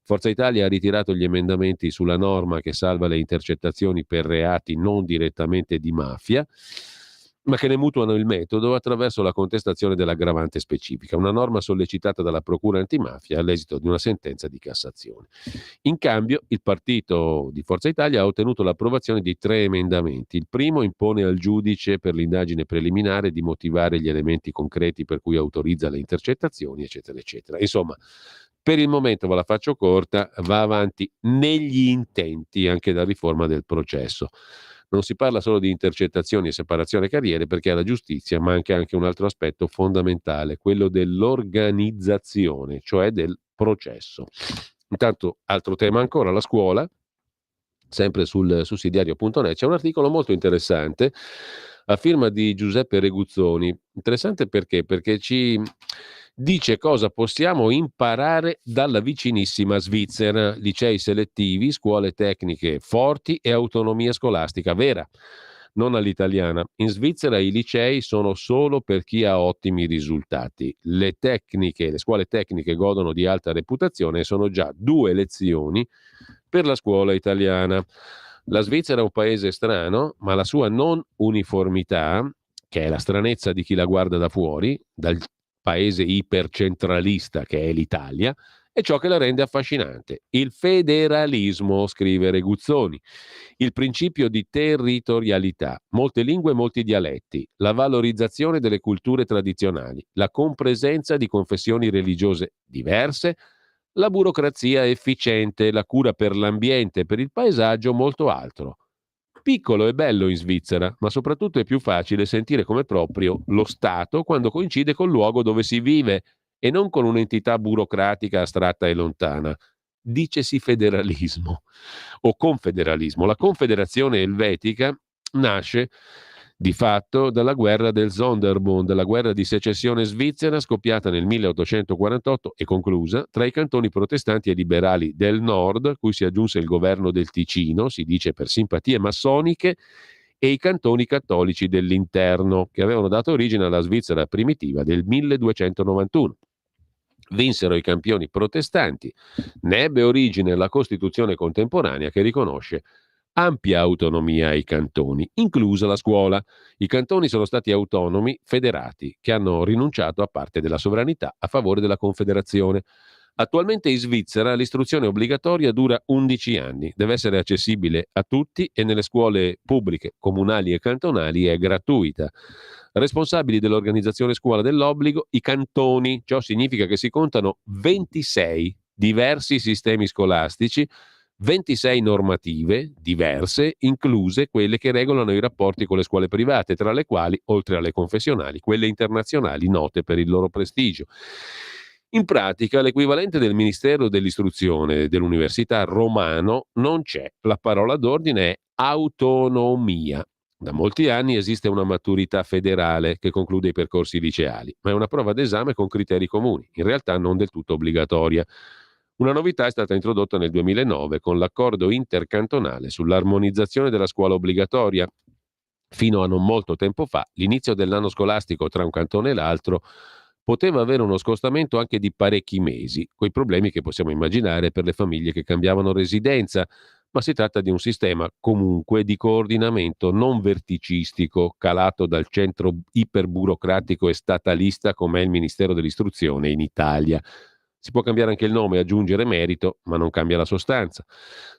Forza Italia ha ritirato gli emendamenti sulla norma che salva le intercettazioni per reati non direttamente di mafia, ma che ne mutuano il metodo attraverso la contestazione dell'aggravante specifica, una norma sollecitata dalla Procura antimafia all'esito di una sentenza di Cassazione. In cambio, il partito di Forza Italia ha ottenuto l'approvazione di 3 emendamenti. Il primo impone al giudice per l'indagine preliminare di motivare gli elementi concreti per cui autorizza le intercettazioni, eccetera, eccetera. Insomma, per il momento, ve la faccio corta, va avanti negli intenti anche la riforma del processo. Non si parla solo di intercettazioni e separazione carriere, perché alla giustizia manca anche un altro aspetto fondamentale, quello dell'organizzazione, cioè del processo. Intanto, altro tema ancora, la scuola. Sempre sul sussidiario.net c'è un articolo molto interessante a firma di Giuseppe Reguzzoni. Interessante perché? Perché ci dice cosa possiamo imparare dalla vicinissima Svizzera: licei selettivi, scuole tecniche forti e autonomia scolastica vera, non all'italiana. In Svizzera i licei sono solo per chi ha ottimi risultati. Le scuole tecniche godono di alta reputazione e sono già 2 lezioni per la scuola italiana. La Svizzera è un paese strano, ma la sua non uniformità che è la stranezza di chi la guarda da fuori, dal paese ipercentralista che è l'Italia, è ciò che la rende affascinante. Il federalismo, scrive Reguzzoni, il principio di territorialità, molte lingue e molti dialetti, la valorizzazione delle culture tradizionali, la compresenza di confessioni religiose diverse, la burocrazia efficiente, la cura per l'ambiente e per il paesaggio, molto altro. Piccolo e bello in Svizzera, ma soprattutto è più facile sentire come proprio lo Stato quando coincide col luogo dove si vive e non con un'entità burocratica astratta e lontana. Dicesi federalismo o confederalismo. La Confederazione Elvetica nasce di fatto dalla guerra del Sonderbund, la guerra di secessione svizzera scoppiata nel 1848 e conclusa tra i cantoni protestanti e liberali del nord, cui si aggiunse il governo del Ticino, si dice per simpatie massoniche, e i cantoni cattolici dell'interno, che avevano dato origine alla Svizzera primitiva del 1291. Vinsero i campioni protestanti, ne ebbe origine la Costituzione contemporanea che riconosce ampia autonomia ai cantoni, inclusa la scuola. I cantoni sono stati autonomi federati che hanno rinunciato a parte della sovranità a favore della Confederazione. Attualmente in Svizzera l'istruzione obbligatoria dura 11 anni, deve essere accessibile a tutti e nelle scuole pubbliche, comunali e cantonali è gratuita. Responsabili dell'organizzazione scuola dell'obbligo, i cantoni. Ciò significa che si contano 26 diversi sistemi scolastici, 26 normative diverse, incluse quelle che regolano i rapporti con le scuole private, tra le quali, oltre alle confessionali, quelle internazionali note per il loro prestigio. In pratica, l'equivalente del Ministero dell'Istruzione dell'Università romano non c'è. La parola d'ordine è autonomia. Da molti anni esiste una maturità federale che conclude i percorsi liceali, ma è una prova d'esame con criteri comuni, in realtà non del tutto obbligatoria. Una novità è stata introdotta nel 2009 con l'accordo intercantonale sull'armonizzazione della scuola obbligatoria. Fino a non molto tempo fa, l'inizio dell'anno scolastico tra un cantone e l'altro poteva avere uno scostamento anche di parecchi mesi, coi problemi che possiamo immaginare per le famiglie che cambiavano residenza, ma si tratta di un sistema comunque di coordinamento non verticistico, calato dal centro iperburocratico e statalista come è il Ministero dell'Istruzione in Italia. Si può cambiare anche il nome e aggiungere merito, ma non cambia la sostanza.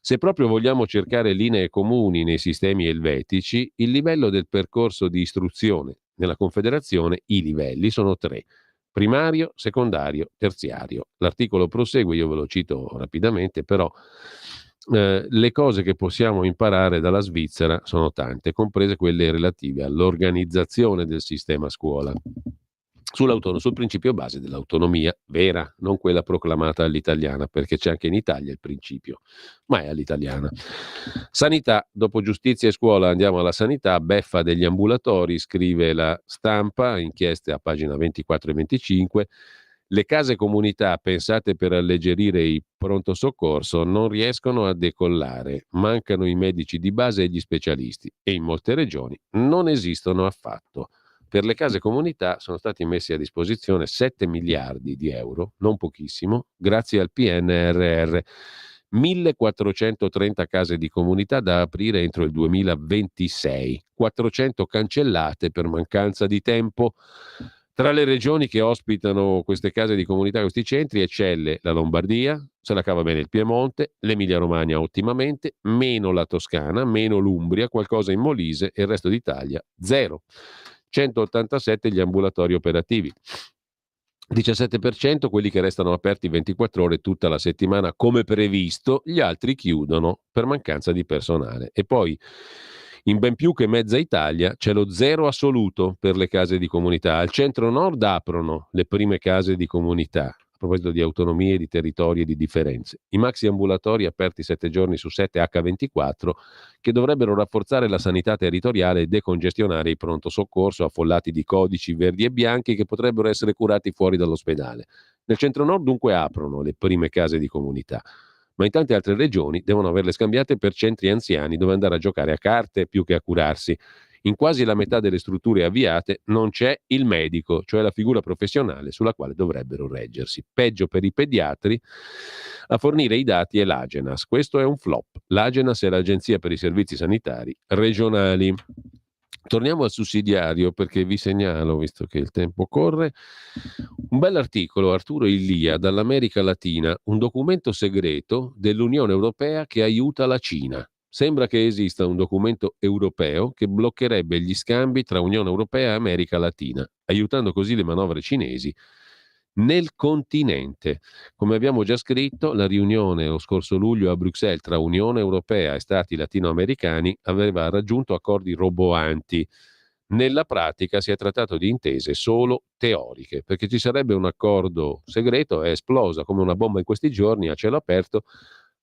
Se proprio vogliamo cercare linee comuni nei sistemi elvetici, il livello del percorso di istruzione nella Confederazione, i livelli sono 3. Primario, secondario, terziario. L'articolo prosegue, io ve lo cito rapidamente, però le cose che possiamo imparare dalla Svizzera sono tante, comprese quelle relative all'organizzazione del sistema scuola. Sul principio base dell'autonomia vera, non quella proclamata all'italiana, perché c'è anche in Italia il principio, ma è all'italiana. Sanità, dopo giustizia e scuola andiamo alla sanità, beffa degli ambulatori, scrive la Stampa, inchieste a pagina 24 e 25, le case comunità pensate per alleggerire il pronto soccorso non riescono a decollare, mancano i medici di base e gli specialisti e in molte regioni non esistono affatto. Per le case comunità sono stati messi a disposizione 7 miliardi di euro, non pochissimo, grazie al PNRR. 1430 case di comunità da aprire entro il 2026, 400 cancellate per mancanza di tempo. Tra le regioni che ospitano queste case di comunità, questi centri, eccelle la Lombardia, se la cava bene il Piemonte, l'Emilia-Romagna ottimamente, meno la Toscana, meno l'Umbria, qualcosa in Molise e il resto d'Italia zero. 187 gli ambulatori operativi, 17% quelli che restano aperti 24 ore tutta la settimana come previsto, gli altri chiudono per mancanza di personale. E poi in ben più che mezza Italia c'è lo zero assoluto per le case di comunità. Al centro-nord aprono le prime case di comunità. A proposito di autonomie, di territori e di differenze. I maxi ambulatori aperti 7 giorni su 7 H24 che dovrebbero rafforzare la sanità territoriale e decongestionare i pronto soccorso affollati di codici verdi e bianchi che potrebbero essere curati fuori dall'ospedale. Nel centro-nord dunque aprono le prime case di comunità, ma in tante altre regioni devono averle scambiate per centri anziani dove andare a giocare a carte più che a curarsi. In quasi la metà delle strutture avviate non c'è il medico, cioè la figura professionale sulla quale dovrebbero reggersi. Peggio per i pediatri, a fornire i dati è l'Agenas. Questo è un flop. L'Agenas è l'Agenzia per i Servizi Sanitari Regionali. Torniamo al sussidiario perché vi segnalo, visto che il tempo corre, un bell'articolo, Arturo Illia, dall'America Latina, un documento segreto dell'Unione Europea che aiuta la Cina. Sembra che esista un documento europeo che bloccherebbe gli scambi tra Unione Europea e America Latina, aiutando così le manovre cinesi nel continente. Come abbiamo già scritto, la riunione lo scorso luglio a Bruxelles tra Unione Europea e Stati latinoamericani aveva raggiunto accordi roboanti. Nella pratica si è trattato di intese solo teoriche, perché ci sarebbe un accordo segreto. È esplosa come una bomba in questi giorni a cielo aperto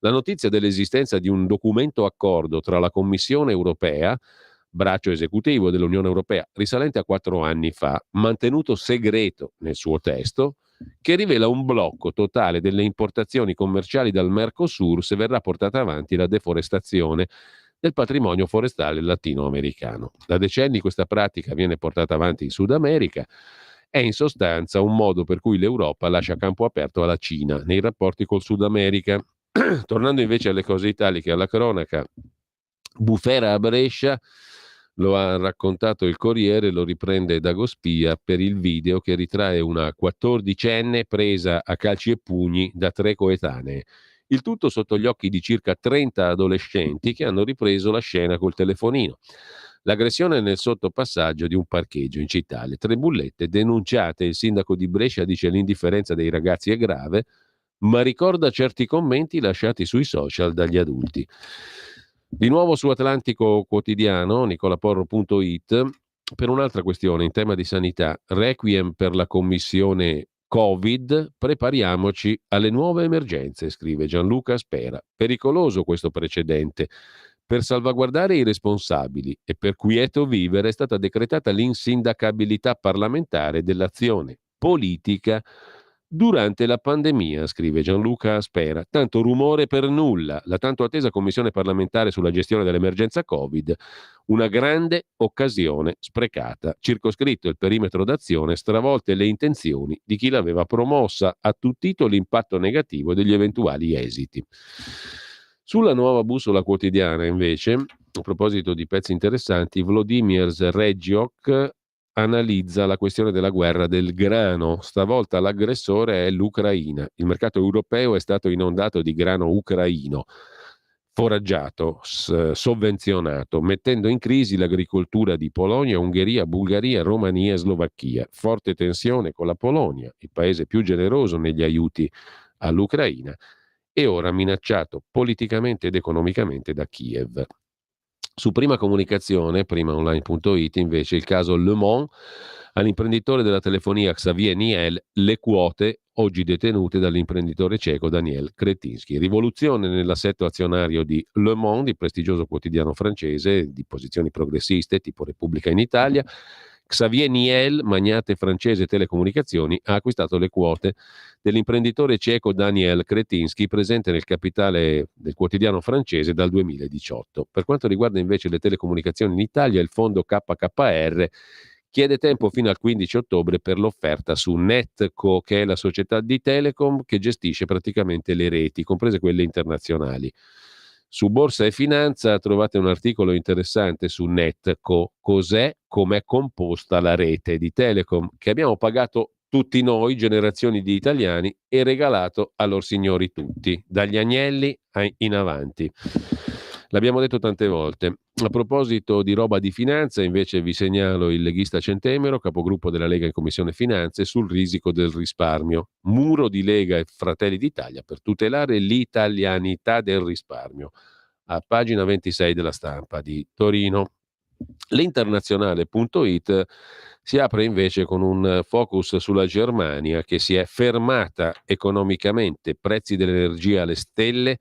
la notizia dell'esistenza di un documento accordo tra la Commissione europea, braccio esecutivo dell'Unione Europea, risalente a 4 anni fa, mantenuto segreto nel suo testo, che rivela un blocco totale delle importazioni commerciali dal Mercosur se verrà portata avanti la deforestazione del patrimonio forestale latinoamericano. Da decenni questa pratica viene portata avanti in Sud America. È in sostanza un modo per cui l'Europa lascia campo aperto alla Cina nei rapporti col Sud America. Tornando invece alle cose italiche, alla cronaca, bufera a Brescia, lo ha raccontato il Corriere, lo riprende Dagospia per il video che ritrae una 14enne presa a calci e pugni da 3 coetanee. Il tutto sotto gli occhi di circa 30 adolescenti che hanno ripreso la scena col telefonino. L'aggressione nel sottopassaggio di un parcheggio in città. Le 3 bullette denunciate, il sindaco di Brescia dice l'indifferenza dei ragazzi è grave, ma ricorda certi commenti lasciati sui social dagli adulti. Di nuovo su Atlantico Quotidiano, nicolaporro.it, per un'altra questione in tema di sanità, requiem per la commissione Covid, prepariamoci alle nuove emergenze, scrive Gianluca Spera. Pericoloso questo precedente. Per salvaguardare i responsabili e per quieto vivere è stata decretata l'insindacabilità parlamentare dell'azione politica durante la pandemia, scrive Gianluca Spera. Tanto rumore per nulla. La tanto attesa commissione parlamentare sulla gestione dell'emergenza Covid, una grande occasione sprecata. Circoscritto il perimetro d'azione, stravolte le intenzioni di chi l'aveva promossa, attutito l'impatto negativo degli eventuali esiti. Sulla Nuova Bussola Quotidiana, invece, a proposito di pezzi interessanti, Vladimir Regiok analizza la questione della guerra del grano. Stavolta l'aggressore è l'Ucraina. Il mercato europeo è stato inondato di grano ucraino, foraggiato, sovvenzionato, mettendo in crisi l'agricoltura di Polonia, Ungheria, Bulgaria, Romania e Slovacchia. Forte tensione con la Polonia, il paese più generoso negli aiuti all'Ucraina, e ora minacciato politicamente ed economicamente da Kiev. Su Prima Comunicazione, primaonline.it, invece, il caso Le Mans, all'imprenditore della telefonia Xavier Niel, le quote oggi detenute dall'imprenditore ceco Daniel Kretinsky. Rivoluzione nell'assetto azionario di Le Monde, il prestigioso quotidiano francese di posizioni progressiste tipo Repubblica in Italia. Xavier Niel, magnate francese telecomunicazioni, ha acquistato le quote dell'imprenditore ceco Daniel Kretinsky, presente nel capitale del quotidiano francese dal 2018. Per quanto riguarda invece le telecomunicazioni in Italia, il fondo KKR chiede tempo fino al 15 ottobre per l'offerta su Netco, che è la società di Telecom che gestisce praticamente le reti, comprese quelle internazionali. Su Borsa e Finanza trovate un articolo interessante su Netco, cos'è, com'è composta la rete di Telecom, che abbiamo pagato tutti noi, generazioni di italiani, e regalato a lor signori tutti, dagli Agnelli in avanti. L'abbiamo detto tante volte. A proposito di roba di finanza, invece, vi segnalo il leghista Centemero, capogruppo della Lega in Commissione Finanze, sul risico del risparmio. Muro di Lega e Fratelli d'Italia per tutelare l'italianità del risparmio. A pagina 26 della Stampa di Torino. L'internazionale.it si apre invece con un focus sulla Germania, che si è fermata economicamente, prezzi dell'energia alle stelle,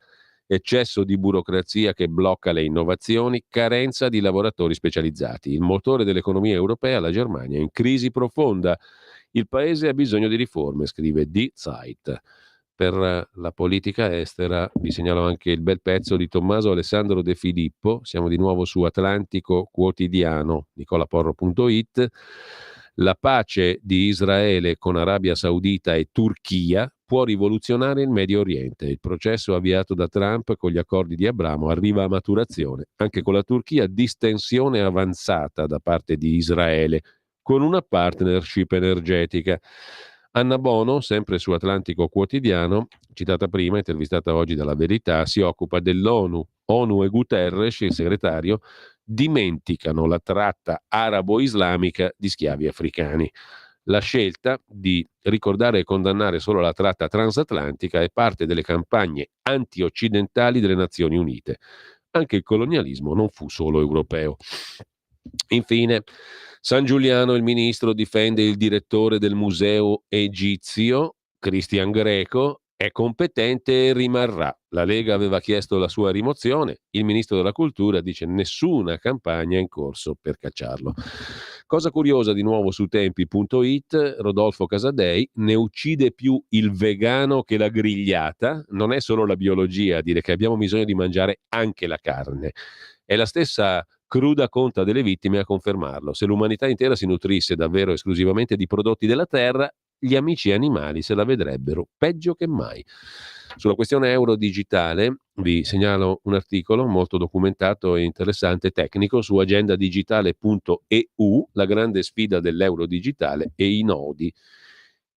eccesso di burocrazia che blocca le innovazioni, carenza di lavoratori specializzati. Il motore dell'economia europea, la Germania, è in crisi profonda. Il paese ha bisogno di riforme, scrive Die Zeit. Per la politica estera vi segnalo anche il bel pezzo di Tommaso Alessandro De Filippo. Siamo di nuovo su Atlantico Quotidiano, nicolaporro.it. La pace di Israele con Arabia Saudita e Turchia può rivoluzionare il Medio Oriente. Il processo avviato da Trump con gli accordi di Abramo arriva a maturazione. Anche con la Turchia, distensione avanzata da parte di Israele, con una partnership energetica. Anna Bono, sempre su Atlantico Quotidiano, citata prima, intervistata oggi dalla Verità, si occupa dell'ONU. ONU e Guterres, il segretario, dimenticano la tratta arabo-islamica di schiavi africani. La scelta di ricordare e condannare solo la tratta transatlantica è parte delle campagne anti-occidentali delle Nazioni Unite. Anche il colonialismo non fu solo europeo. Infine, San Giuliano, il ministro, difende il direttore del museo egizio, Christian Greco, è competente e rimarrà. La Lega aveva chiesto la sua rimozione, il ministro della cultura dice nessuna campagna in corso per cacciarlo. Cosa curiosa di nuovo su tempi.it, Rodolfo Casadei, ne uccide più il vegano che la grigliata, non è solo la biologia a dire che abbiamo bisogno di mangiare anche la carne, è la stessa cruda conta delle vittime a confermarlo. Se l'umanità intera si nutrisse davvero esclusivamente di prodotti della terra, gli amici animali se la vedrebbero peggio che mai. Sulla questione euro digitale vi segnalo un articolo molto documentato e interessante tecnico su agendadigitale.eu, la grande sfida dell'euro digitale e i nodi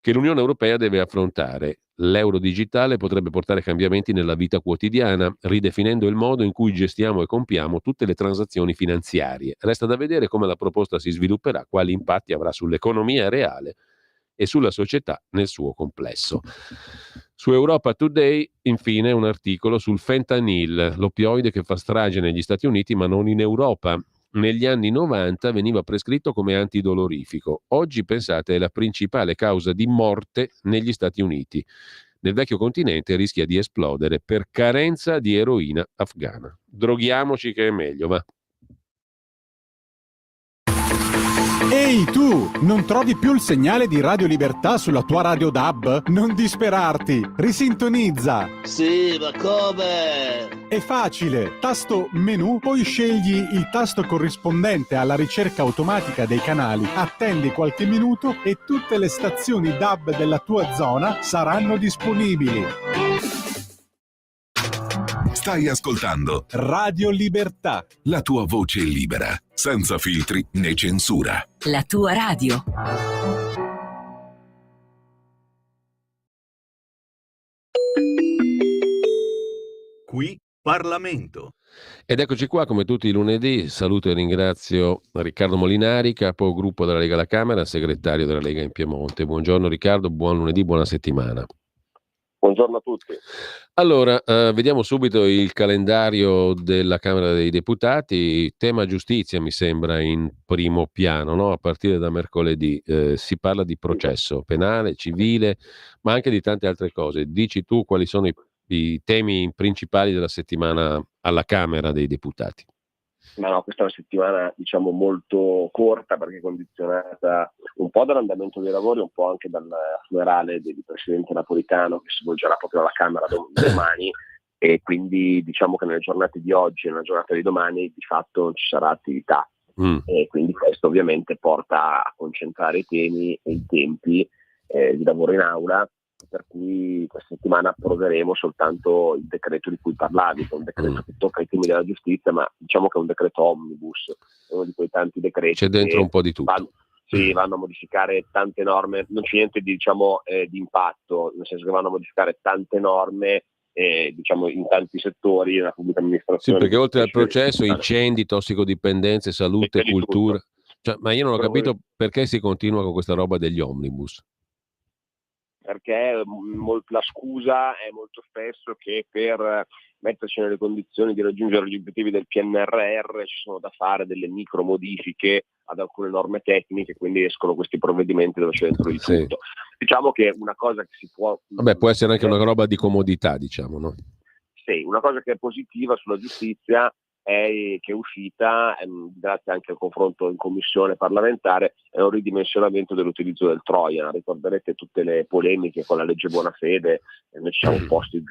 che l'Unione Europea deve affrontare. L'euro digitale potrebbe portare cambiamenti nella vita quotidiana, ridefinendo il modo in cui gestiamo e compiamo tutte le transazioni finanziarie. Resta da vedere come la proposta si svilupperà, quali impatti avrà sull'economia reale e sulla società nel suo complesso. Su Europa Today, infine, un articolo sul fentanyl, l'opioide che fa strage negli Stati Uniti ma non in Europa. Negli anni 90 veniva prescritto come antidolorifico. Oggi, pensate, è la principale causa di morte negli Stati Uniti. Nel vecchio continente rischia di esplodere per carenza di eroina afghana. Droghiamoci che è meglio, va. Ehi tu, non trovi più il segnale di Radio Libertà sulla tua radio DAB? Non disperarti, risintonizza! Sì, ma come? È facile, tasto menu, poi scegli il tasto corrispondente alla ricerca automatica dei canali, attendi qualche minuto e tutte le stazioni DAB della tua zona saranno disponibili. Stai ascoltando Radio Libertà. la tua voce libera, senza filtri né censura. La tua radio. Qui Parlamento. Ed eccoci qua, come tutti i lunedì, saluto e ringrazio Riccardo Molinari, capogruppo della Lega alla Camera, segretario della Lega in Piemonte. Buongiorno Riccardo, buon lunedì, buona settimana. Buongiorno a tutti. Allora, vediamo subito il calendario della Camera dei Deputati. Tema giustizia mi sembra in primo piano, no? A partire da mercoledì si parla di processo penale, civile, ma anche di tante altre cose. Dici tu quali sono i temi principali della settimana alla Camera dei Deputati. Ma no, questa è una settimana diciamo molto corta perché è condizionata un po' dall'andamento dei lavori, un po' anche dal funerale del presidente Napolitano che si svolgerà proprio alla Camera domani e quindi diciamo che nelle giornate di oggi e nella giornata di domani di fatto non ci sarà attività e quindi questo ovviamente porta a concentrare i temi e i tempi di lavoro in aula, per cui questa settimana approveremo soltanto il decreto di cui parlavi, che è un decreto che tocca i temi della giustizia, ma diciamo che è un decreto omnibus, è uno di quei tanti decreti. C'è dentro un po' di tutto. Vanno a modificare tante norme, non c'è niente di, di impatto, nel senso che vanno a modificare tante norme in tanti settori della pubblica amministrazione. Sì, perché oltre al processo, incendi, tossicodipendenze, salute, cultura. Cioè, ma io non ho capito perché si continua con questa roba degli omnibus. Perché la scusa è molto spesso che per metterci nelle condizioni di raggiungere gli obiettivi del PNRR ci sono da fare delle micro modifiche ad alcune norme tecniche, quindi escono questi provvedimenti dove c'è dentro di tutto. Diciamo che una cosa che si può... Vabbè, può essere anche una roba di comodità, diciamo, no? Sì, una cosa che è positiva sulla giustizia è che è uscita, grazie anche al confronto in commissione parlamentare, è un ridimensionamento dell'utilizzo del Trojan. Ricorderete tutte le polemiche con la legge Bonafede, noi ci siamo opposti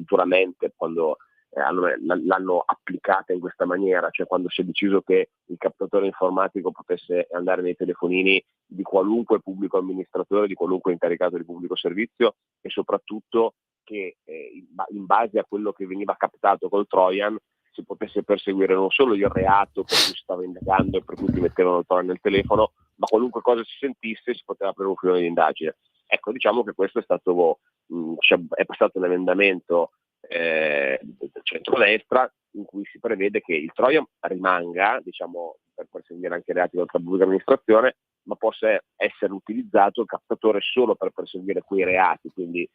duramente quando allora l'hanno applicata in questa maniera, cioè quando si è deciso che il captatore informatico potesse andare nei telefonini di qualunque pubblico amministratore, di qualunque incaricato di pubblico servizio, e soprattutto che in base a quello che veniva captato col Trojan si potesse perseguire non solo il reato per cui si stava indagando e per cui ti mettevano il Trojan nel telefono, ma qualunque cosa si sentisse si poteva aprire un filone di indagine. Ecco, diciamo che questo è stato è passato un emendamento del centrodestra in cui si prevede che il Trojan rimanga, diciamo, per perseguire anche reati contro la pubblica amministrazione, ma possa essere utilizzato il captatore solo per perseguire quei reati, quindi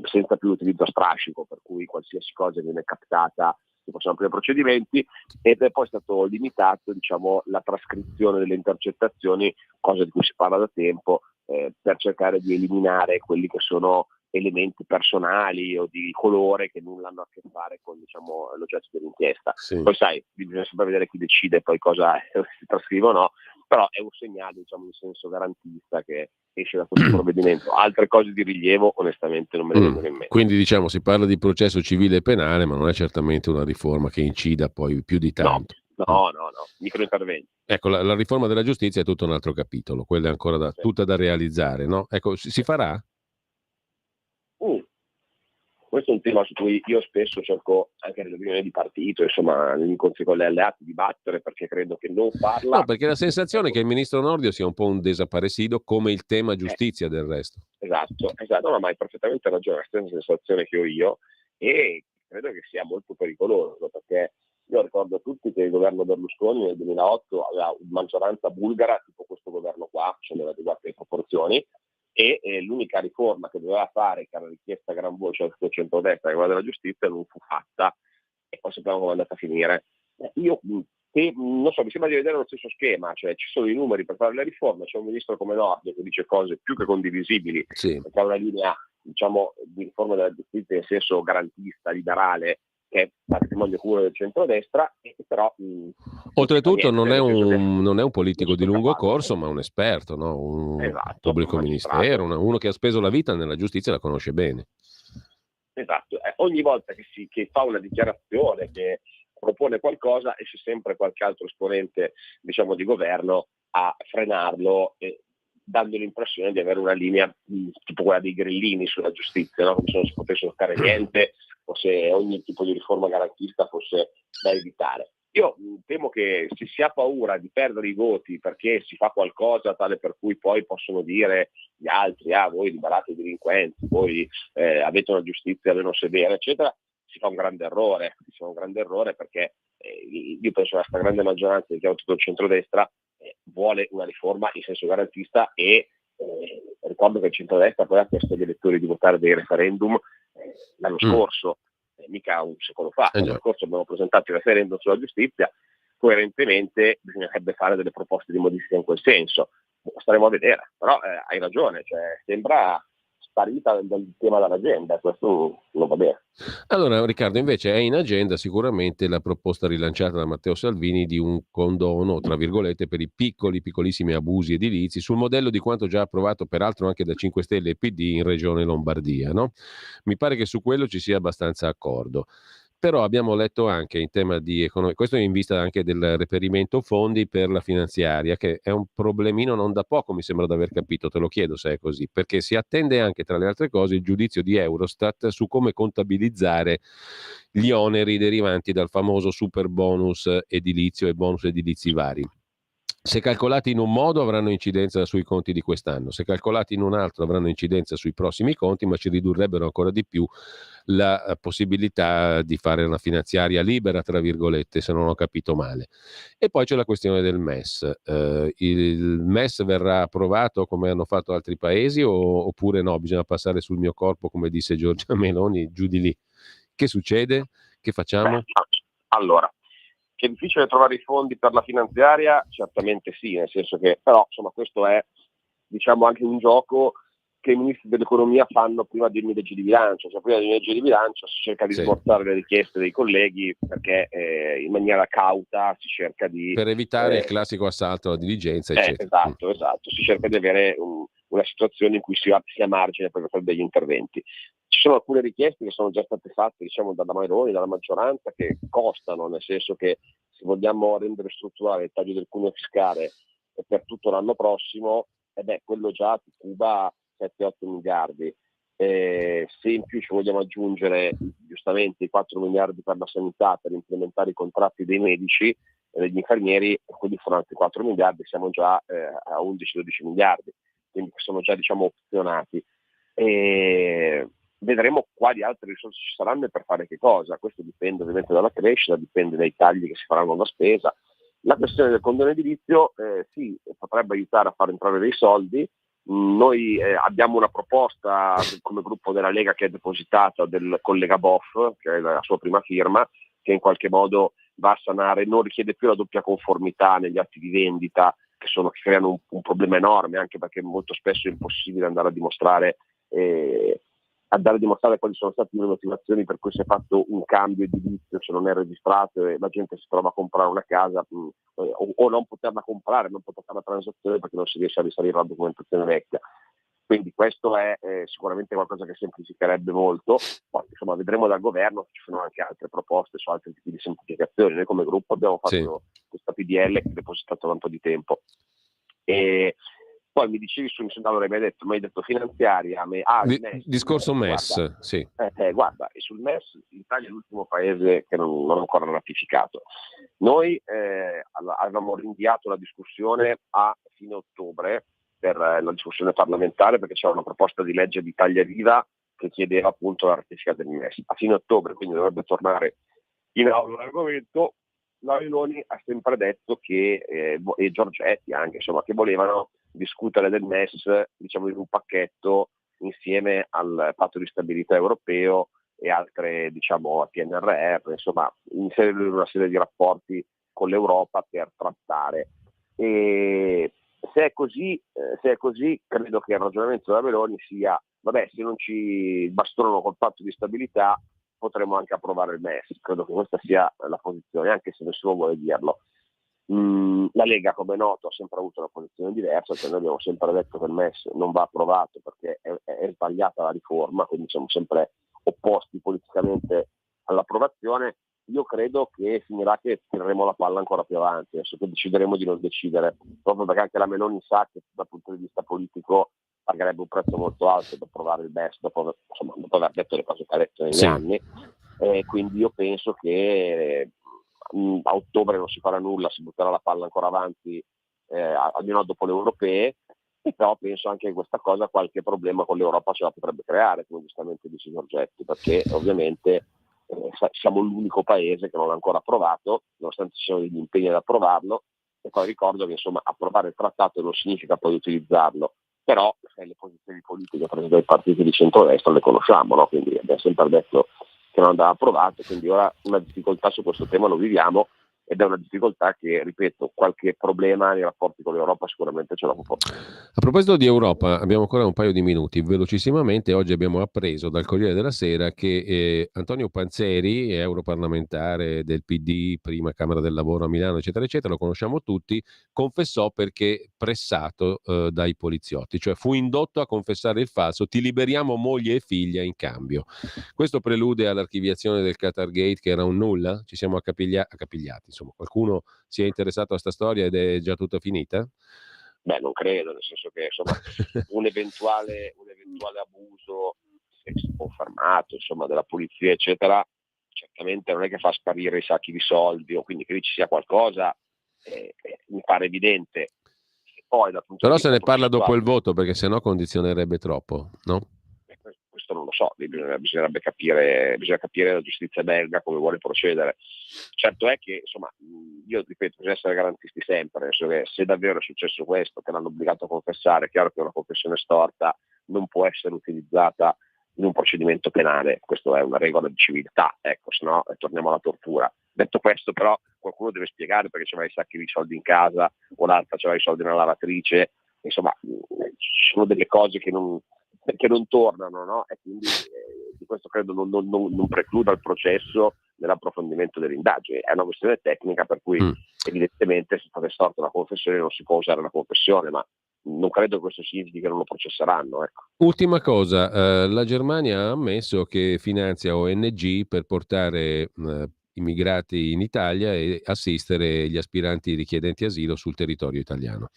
senza più utilizzo a strascico, per cui qualsiasi cosa viene captata si possono aprire procedimenti, ed è poi stato limitato, diciamo, la trascrizione delle intercettazioni, cosa di cui si parla da tempo, per cercare di eliminare quelli che sono elementi personali o di colore che nulla hanno a che fare con, diciamo, l'oggetto dell'inchiesta. Sì. Poi sai, bisogna sempre vedere chi decide poi cosa si trascrive o no, però è un segnale, diciamo, in senso garantista che esce da questo provvedimento. Altre cose di rilievo onestamente non me ne vengono in mente. Quindi, diciamo, si parla di processo civile e penale, ma non è certamente una riforma che incida poi più di tanto. No, microinterventi. Ecco, la riforma della giustizia è tutto un altro capitolo, quella è ancora tutta da realizzare, no? Ecco, si farà? Questo è un tema su cui io spesso cerco anche nelle riunioni di partito, insomma, negli incontri con le alleati, di battere, perché credo che non farla... No, perché la sensazione è che il ministro Nordio sia un po' un desaparecido, come il tema giustizia del resto. Esatto, no, ma hai perfettamente ragione, è la stessa sensazione che ho io, e credo che sia molto pericoloso, perché io ricordo a tutti che il governo Berlusconi nel 2008 aveva maggioranza bulgara, tipo questo governo qua, cioè nelle adeguate proporzioni, e l'unica riforma che doveva fare, che era richiesta a gran voce al suo centrodestra, che riguarda la giustizia, non fu fatta, e poi sappiamo come è andata a finire. Io non so, mi sembra di vedere lo stesso schema, cioè ci sono i numeri per fare le riforme, c'è un ministro come Nordio che dice cose più che condivisibili, perché ha una linea, diciamo, di riforma della giustizia in senso garantista, liberale, che è patrimonio comune del centrodestra, e però oltretutto non è un politico di lungo corso, ma un esperto, no? Un pubblico ministero, uno che ha speso la vita nella giustizia e la conosce bene. Esatto, ogni volta che fa una dichiarazione, che propone qualcosa, esce sempre qualche altro esponente, diciamo, di governo a frenarlo, dando l'impressione di avere una linea tipo quella dei grillini sulla giustizia, no? Come se non si potesse toccare niente, o se ogni tipo di riforma garantista fosse da evitare. Io temo che se si ha paura di perdere i voti perché si fa qualcosa tale per cui poi possono dire gli altri, voi liberate i delinquenti, voi avete una giustizia meno severa, eccetera, si fa un grande errore, perché io penso che la stragrande maggioranza di chi ha votato il centrodestra vuole una riforma in senso garantista, e ricordo che il centrodestra poi ha chiesto agli elettori di votare dei referendum l'anno scorso, mica un secolo fa. L'anno scorso abbiamo presentato il referendum sulla giustizia, coerentemente bisognerebbe fare delle proposte di modifica in quel senso. Staremo a vedere, però hai ragione, cioè sembra sparita dal tema dall'agenda, questo non va bene. Allora, Riccardo, invece è in agenda sicuramente la proposta rilanciata da Matteo Salvini di un condono, tra virgolette, per i piccolissimi abusi edilizi, sul modello di quanto già approvato peraltro anche da 5 Stelle e PD in Regione Lombardia, no? Mi pare che su quello ci sia abbastanza accordo. Però abbiamo letto anche in tema di economia, questo in vista anche del reperimento fondi per la finanziaria, che è un problemino non da poco, mi sembra di aver capito, te lo chiedo se è così, perché si attende anche, tra le altre cose, il giudizio di Eurostat su come contabilizzare gli oneri derivanti dal famoso super bonus edilizio e bonus edilizi vari. Se calcolati in un modo avranno incidenza sui conti di quest'anno, se calcolati in un altro avranno incidenza sui prossimi conti, ma ci ridurrebbero ancora di più la possibilità di fare una finanziaria libera, tra virgolette, se non ho capito male. E poi c'è la questione del MES. Il MES verrà approvato come hanno fatto altri paesi oppure no? Bisogna passare sul mio corpo, come disse Giorgia Meloni, giù di lì. Che succede? Che facciamo? Allora, che è difficile trovare i fondi per la finanziaria? Certamente sì, nel senso che, però, insomma, questo è, diciamo, anche un gioco che i ministri dell'economia fanno prima di ogni legge di bilancio, cioè prima di ogni legge di bilancio si cerca di smorzare le richieste dei colleghi, perché in maniera cauta si cerca di... Per evitare il classico assalto alla diligenza, eccetera. Esatto, si cerca di avere una situazione in cui si ha margine per fare degli interventi. Ci sono alcune richieste che sono già state fatte, diciamo, dalla Meloni, dalla maggioranza, che costano, nel senso che se vogliamo rendere strutturale il taglio del cuneo fiscale per tutto l'anno prossimo, quello già ti cuba 7-8 miliardi. Se in più ci vogliamo aggiungere giustamente i 4 miliardi per la sanità, per implementare i contratti dei medici e degli infermieri, quelli sono altri 4 miliardi, siamo già a 11-12 miliardi, quindi sono già, diciamo, opzionati. E vedremo quali altre risorse ci saranno e per fare che cosa. Questo dipende ovviamente dalla crescita, dipende dai tagli che si faranno alla spesa. La questione del condono edilizio sì, potrebbe aiutare a far entrare dei soldi. Noi abbiamo una proposta come gruppo della Lega che è depositata del collega Boff, che è la sua prima firma, che in qualche modo va a sanare, non richiede più la doppia conformità negli atti di vendita, che creano un problema enorme, anche perché molto spesso è impossibile andare a dimostrare quali sono state le motivazioni per cui si è fatto un cambio edilizio se non è registrato e la gente si trova a comprare una casa o non poterla comprare, non poter fare la transazione perché non si riesce a risalire alla documentazione vecchia. Quindi questo è sicuramente qualcosa che semplificherebbe molto. Poi insomma vedremo dal governo, ci sono anche altre proposte su altri tipi di semplificazioni. Noi come gruppo abbiamo fatto questa PDL che è depositata da un po' di tempo. E poi mi dicevi allora mi hai detto finanziaria, il MES, discorso MES, guarda, sì. Guarda, e sul MES l'Italia è l'ultimo paese che non ha ancora ratificato. Noi avevamo rinviato la discussione a fine ottobre per la discussione parlamentare, perché c'era una proposta di legge di Italia Viva che chiedeva appunto la ratifica del MES. A fine ottobre, quindi dovrebbe tornare in aula l'argomento. La Meloni ha sempre detto che, e Giorgetti anche, insomma, che volevano discutere del MES, diciamo, in un pacchetto insieme al patto di stabilità europeo e altre, diciamo, PNRR, insomma, inserire una serie di rapporti con l'Europa per trattare. E se è così, credo che il ragionamento della Meloni sia, se non ci bastonano col patto di stabilità, potremmo anche approvare il MES. Credo che questa sia la posizione, anche se nessuno vuole dirlo. La Lega, come è noto, ha sempre avuto una posizione diversa, cioè noi abbiamo sempre detto che il MES non va approvato perché è sbagliata la riforma, quindi siamo sempre opposti politicamente all'approvazione. Io credo che finirà che tireremo la palla ancora più avanti, adesso che decideremo di non decidere, proprio perché anche la Meloni sa che dal punto di vista politico pagherebbe un prezzo molto alto per approvare il MES dopo aver detto le cose che ha detto negli anni. Quindi io penso che a ottobre non si farà nulla, si butterà la palla ancora avanti, almeno dopo le europee, e però penso anche che questa cosa qualche problema con l'Europa ce la potrebbe creare, come giustamente dice Giorgetti, perché ovviamente siamo l'unico paese che non l'ha ancora approvato, nonostante ci siano degli impegni ad approvarlo, e poi ricordo che insomma approvare il trattato non significa poi utilizzarlo, però le posizioni politiche prese dai partiti di centrodestra le conosciamo, no? Quindi abbiamo sempre detto che non andava approvato, quindi ora una difficoltà su questo tema lo viviamo, ed è una difficoltà che, ripeto, qualche problema nei rapporti con l'Europa sicuramente ce la può portare. A proposito di Europa, abbiamo ancora un paio di minuti, velocissimamente. Oggi abbiamo appreso dal Corriere della Sera che Antonio Panzeri, europarlamentare del PD, prima Camera del Lavoro a Milano, eccetera, eccetera, lo conosciamo tutti, confessò perché pressato dai poliziotti, cioè fu indotto a confessare il falso: ti liberiamo moglie e figlia in cambio. Questo prelude all'archiviazione del Qatargate, che era un nulla? Ci siamo accapigliati, insomma, qualcuno si è interessato a sta storia ed è già tutta finita? Non credo, nel senso che insomma un eventuale abuso, se confermato, insomma, della polizia eccetera, certamente non è che fa sparire i sacchi di soldi, o quindi che lì ci sia qualcosa, mi pare evidente. Poi, però se ne parla dopo il voto, perché sennò condizionerebbe troppo, no? Questo non lo so, bisogna capire la giustizia belga come vuole procedere. Certo è che, insomma, io ripeto, bisogna essere garantisti sempre, che se davvero è successo questo, che l'hanno obbligato a confessare, è chiaro che una confessione storta non può essere utilizzata in un procedimento penale, questa è una regola di civiltà, ecco, se no torniamo alla tortura. Detto questo, però, qualcuno deve spiegare perché c'aveva i sacchi di soldi in casa, o l'altra c'aveva i soldi nella lavatrice, insomma, ci sono delle cose che non tornano, no? E quindi di questo credo non precluda il processo nell'approfondimento delle indagini. È una questione tecnica per cui evidentemente se state storta la confessione non si può usare la confessione, ma non credo che questo significhi che non lo processeranno. Ecco. Ultima cosa, la Germania ha ammesso che finanzia ONG per portare immigrati in Italia e assistere gli aspiranti richiedenti asilo sul territorio italiano.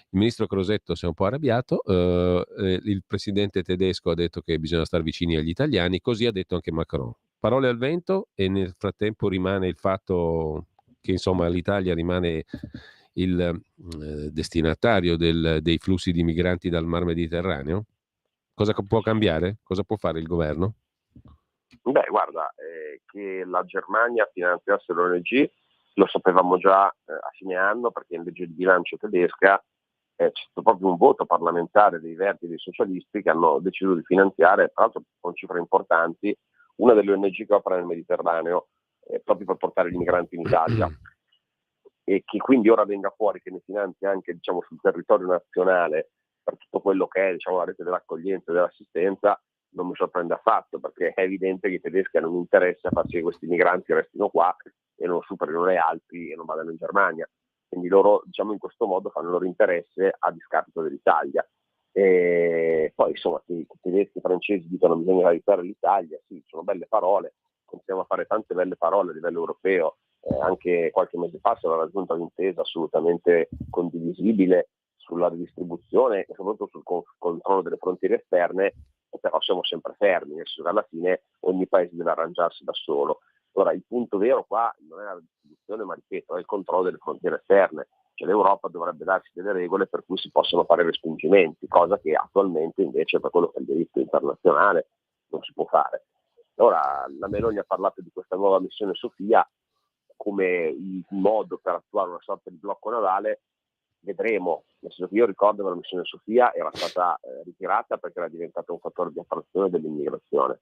Il ministro Crosetto si è un po' arrabbiato, il presidente tedesco ha detto che bisogna stare vicini agli italiani, così ha detto anche Macron. Parole al vento, e nel frattempo rimane il fatto che insomma l'Italia rimane il destinatario dei flussi di migranti dal Mar Mediterraneo? Cosa può cambiare? Cosa può fare il governo? Beh, guarda, che la Germania finanziasse l'ONG lo sapevamo già a fine anno, perché in legge di bilancio tedesca c'è stato proprio un voto parlamentare dei vertici dei socialisti che hanno deciso di finanziare, tra l'altro con cifre importanti, una delle ONG che opera nel Mediterraneo proprio per portare gli migranti in Italia. E che quindi ora venga fuori che ne finanzia anche, diciamo, sul territorio nazionale per tutto quello che è, diciamo, la rete dell'accoglienza e dell'assistenza, non mi sorprende affatto, perché è evidente che i tedeschi hanno un interesse a far sì che questi migranti restino qua e non superino le Alpi e non vadano in Germania. Quindi loro, diciamo, in questo modo fanno il loro interesse a discapito dell'Italia. E poi insomma i tedeschi e i francesi dicono che bisogna aiutare l'Italia, sì, sono belle parole, continuiamo a fare tante belle parole a livello europeo. Anche qualche mese fa si era raggiunta un'intesa assolutamente condivisibile sulla redistribuzione e soprattutto sul controllo delle frontiere esterne, però siamo sempre fermi, nel senso che alla fine ogni paese deve arrangiarsi da solo. Ora, il punto vero qua non è la redistribuzione, ma ripeto, è il controllo delle frontiere esterne. Cioè l'Europa dovrebbe darsi delle regole per cui si possono fare respingimenti, cosa che attualmente invece per quello che è il diritto internazionale non si può fare. Ora, la Meloni ha parlato di questa nuova missione Sofia come il modo per attuare una sorta di blocco navale. Vedremo, nel senso che io ricordo che la missione Sofia era stata ritirata perché era diventata un fattore di attrazione dell'immigrazione.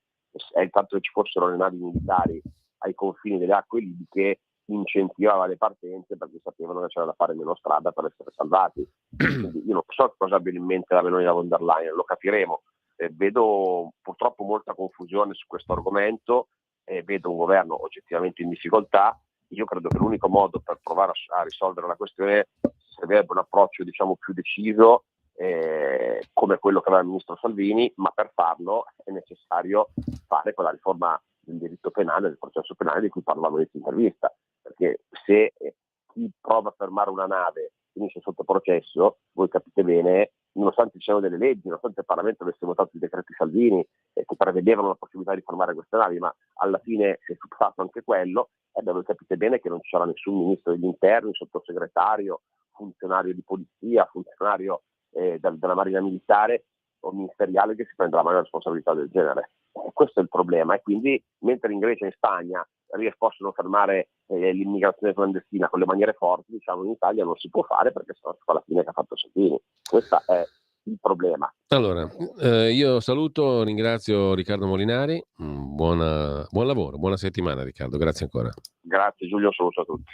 E il fatto che ci fossero le navi militari ai confini delle acque libiche incentivava le partenze, perché sapevano che c'era da fare meno strada per essere salvati. Quindi io non so cosa abbia in mente la Meloni da von der Leyen, lo capiremo. Vedo purtroppo molta confusione su questo argomento, vedo un governo oggettivamente in difficoltà. Io credo che l'unico modo per provare a risolvere la questione servirebbe un approccio, diciamo, più deciso, come quello che aveva il ministro Salvini, ma per farlo è necessario fare quella riforma del diritto penale, del processo penale di cui parlavamo in questa intervista, perché se chi prova a fermare una nave finisce sotto processo, voi capite bene, nonostante ci siano delle leggi, nonostante il Parlamento avesse votato i decreti Salvini che prevedevano la possibilità di fermare queste navi, ma alla fine si è superato anche quello, voi capite bene che non ci sarà nessun ministro degli interni, sottosegretario, funzionario di polizia, funzionario della Marina Militare o ministeriale che si prenderà mai una responsabilità del genere. Questo è il problema, e quindi mentre in Grecia e in Spagna possono fermare l'immigrazione clandestina con le maniere forti, diciamo in Italia non si può fare, perché sennò si fa la fine che ha fatto Salvini. Questo è il problema. Allora, io saluto, ringrazio Riccardo Molinari, buon lavoro, buona settimana Riccardo, grazie ancora. Grazie Giulio, saluto a tutti.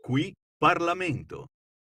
Qui Parlamento.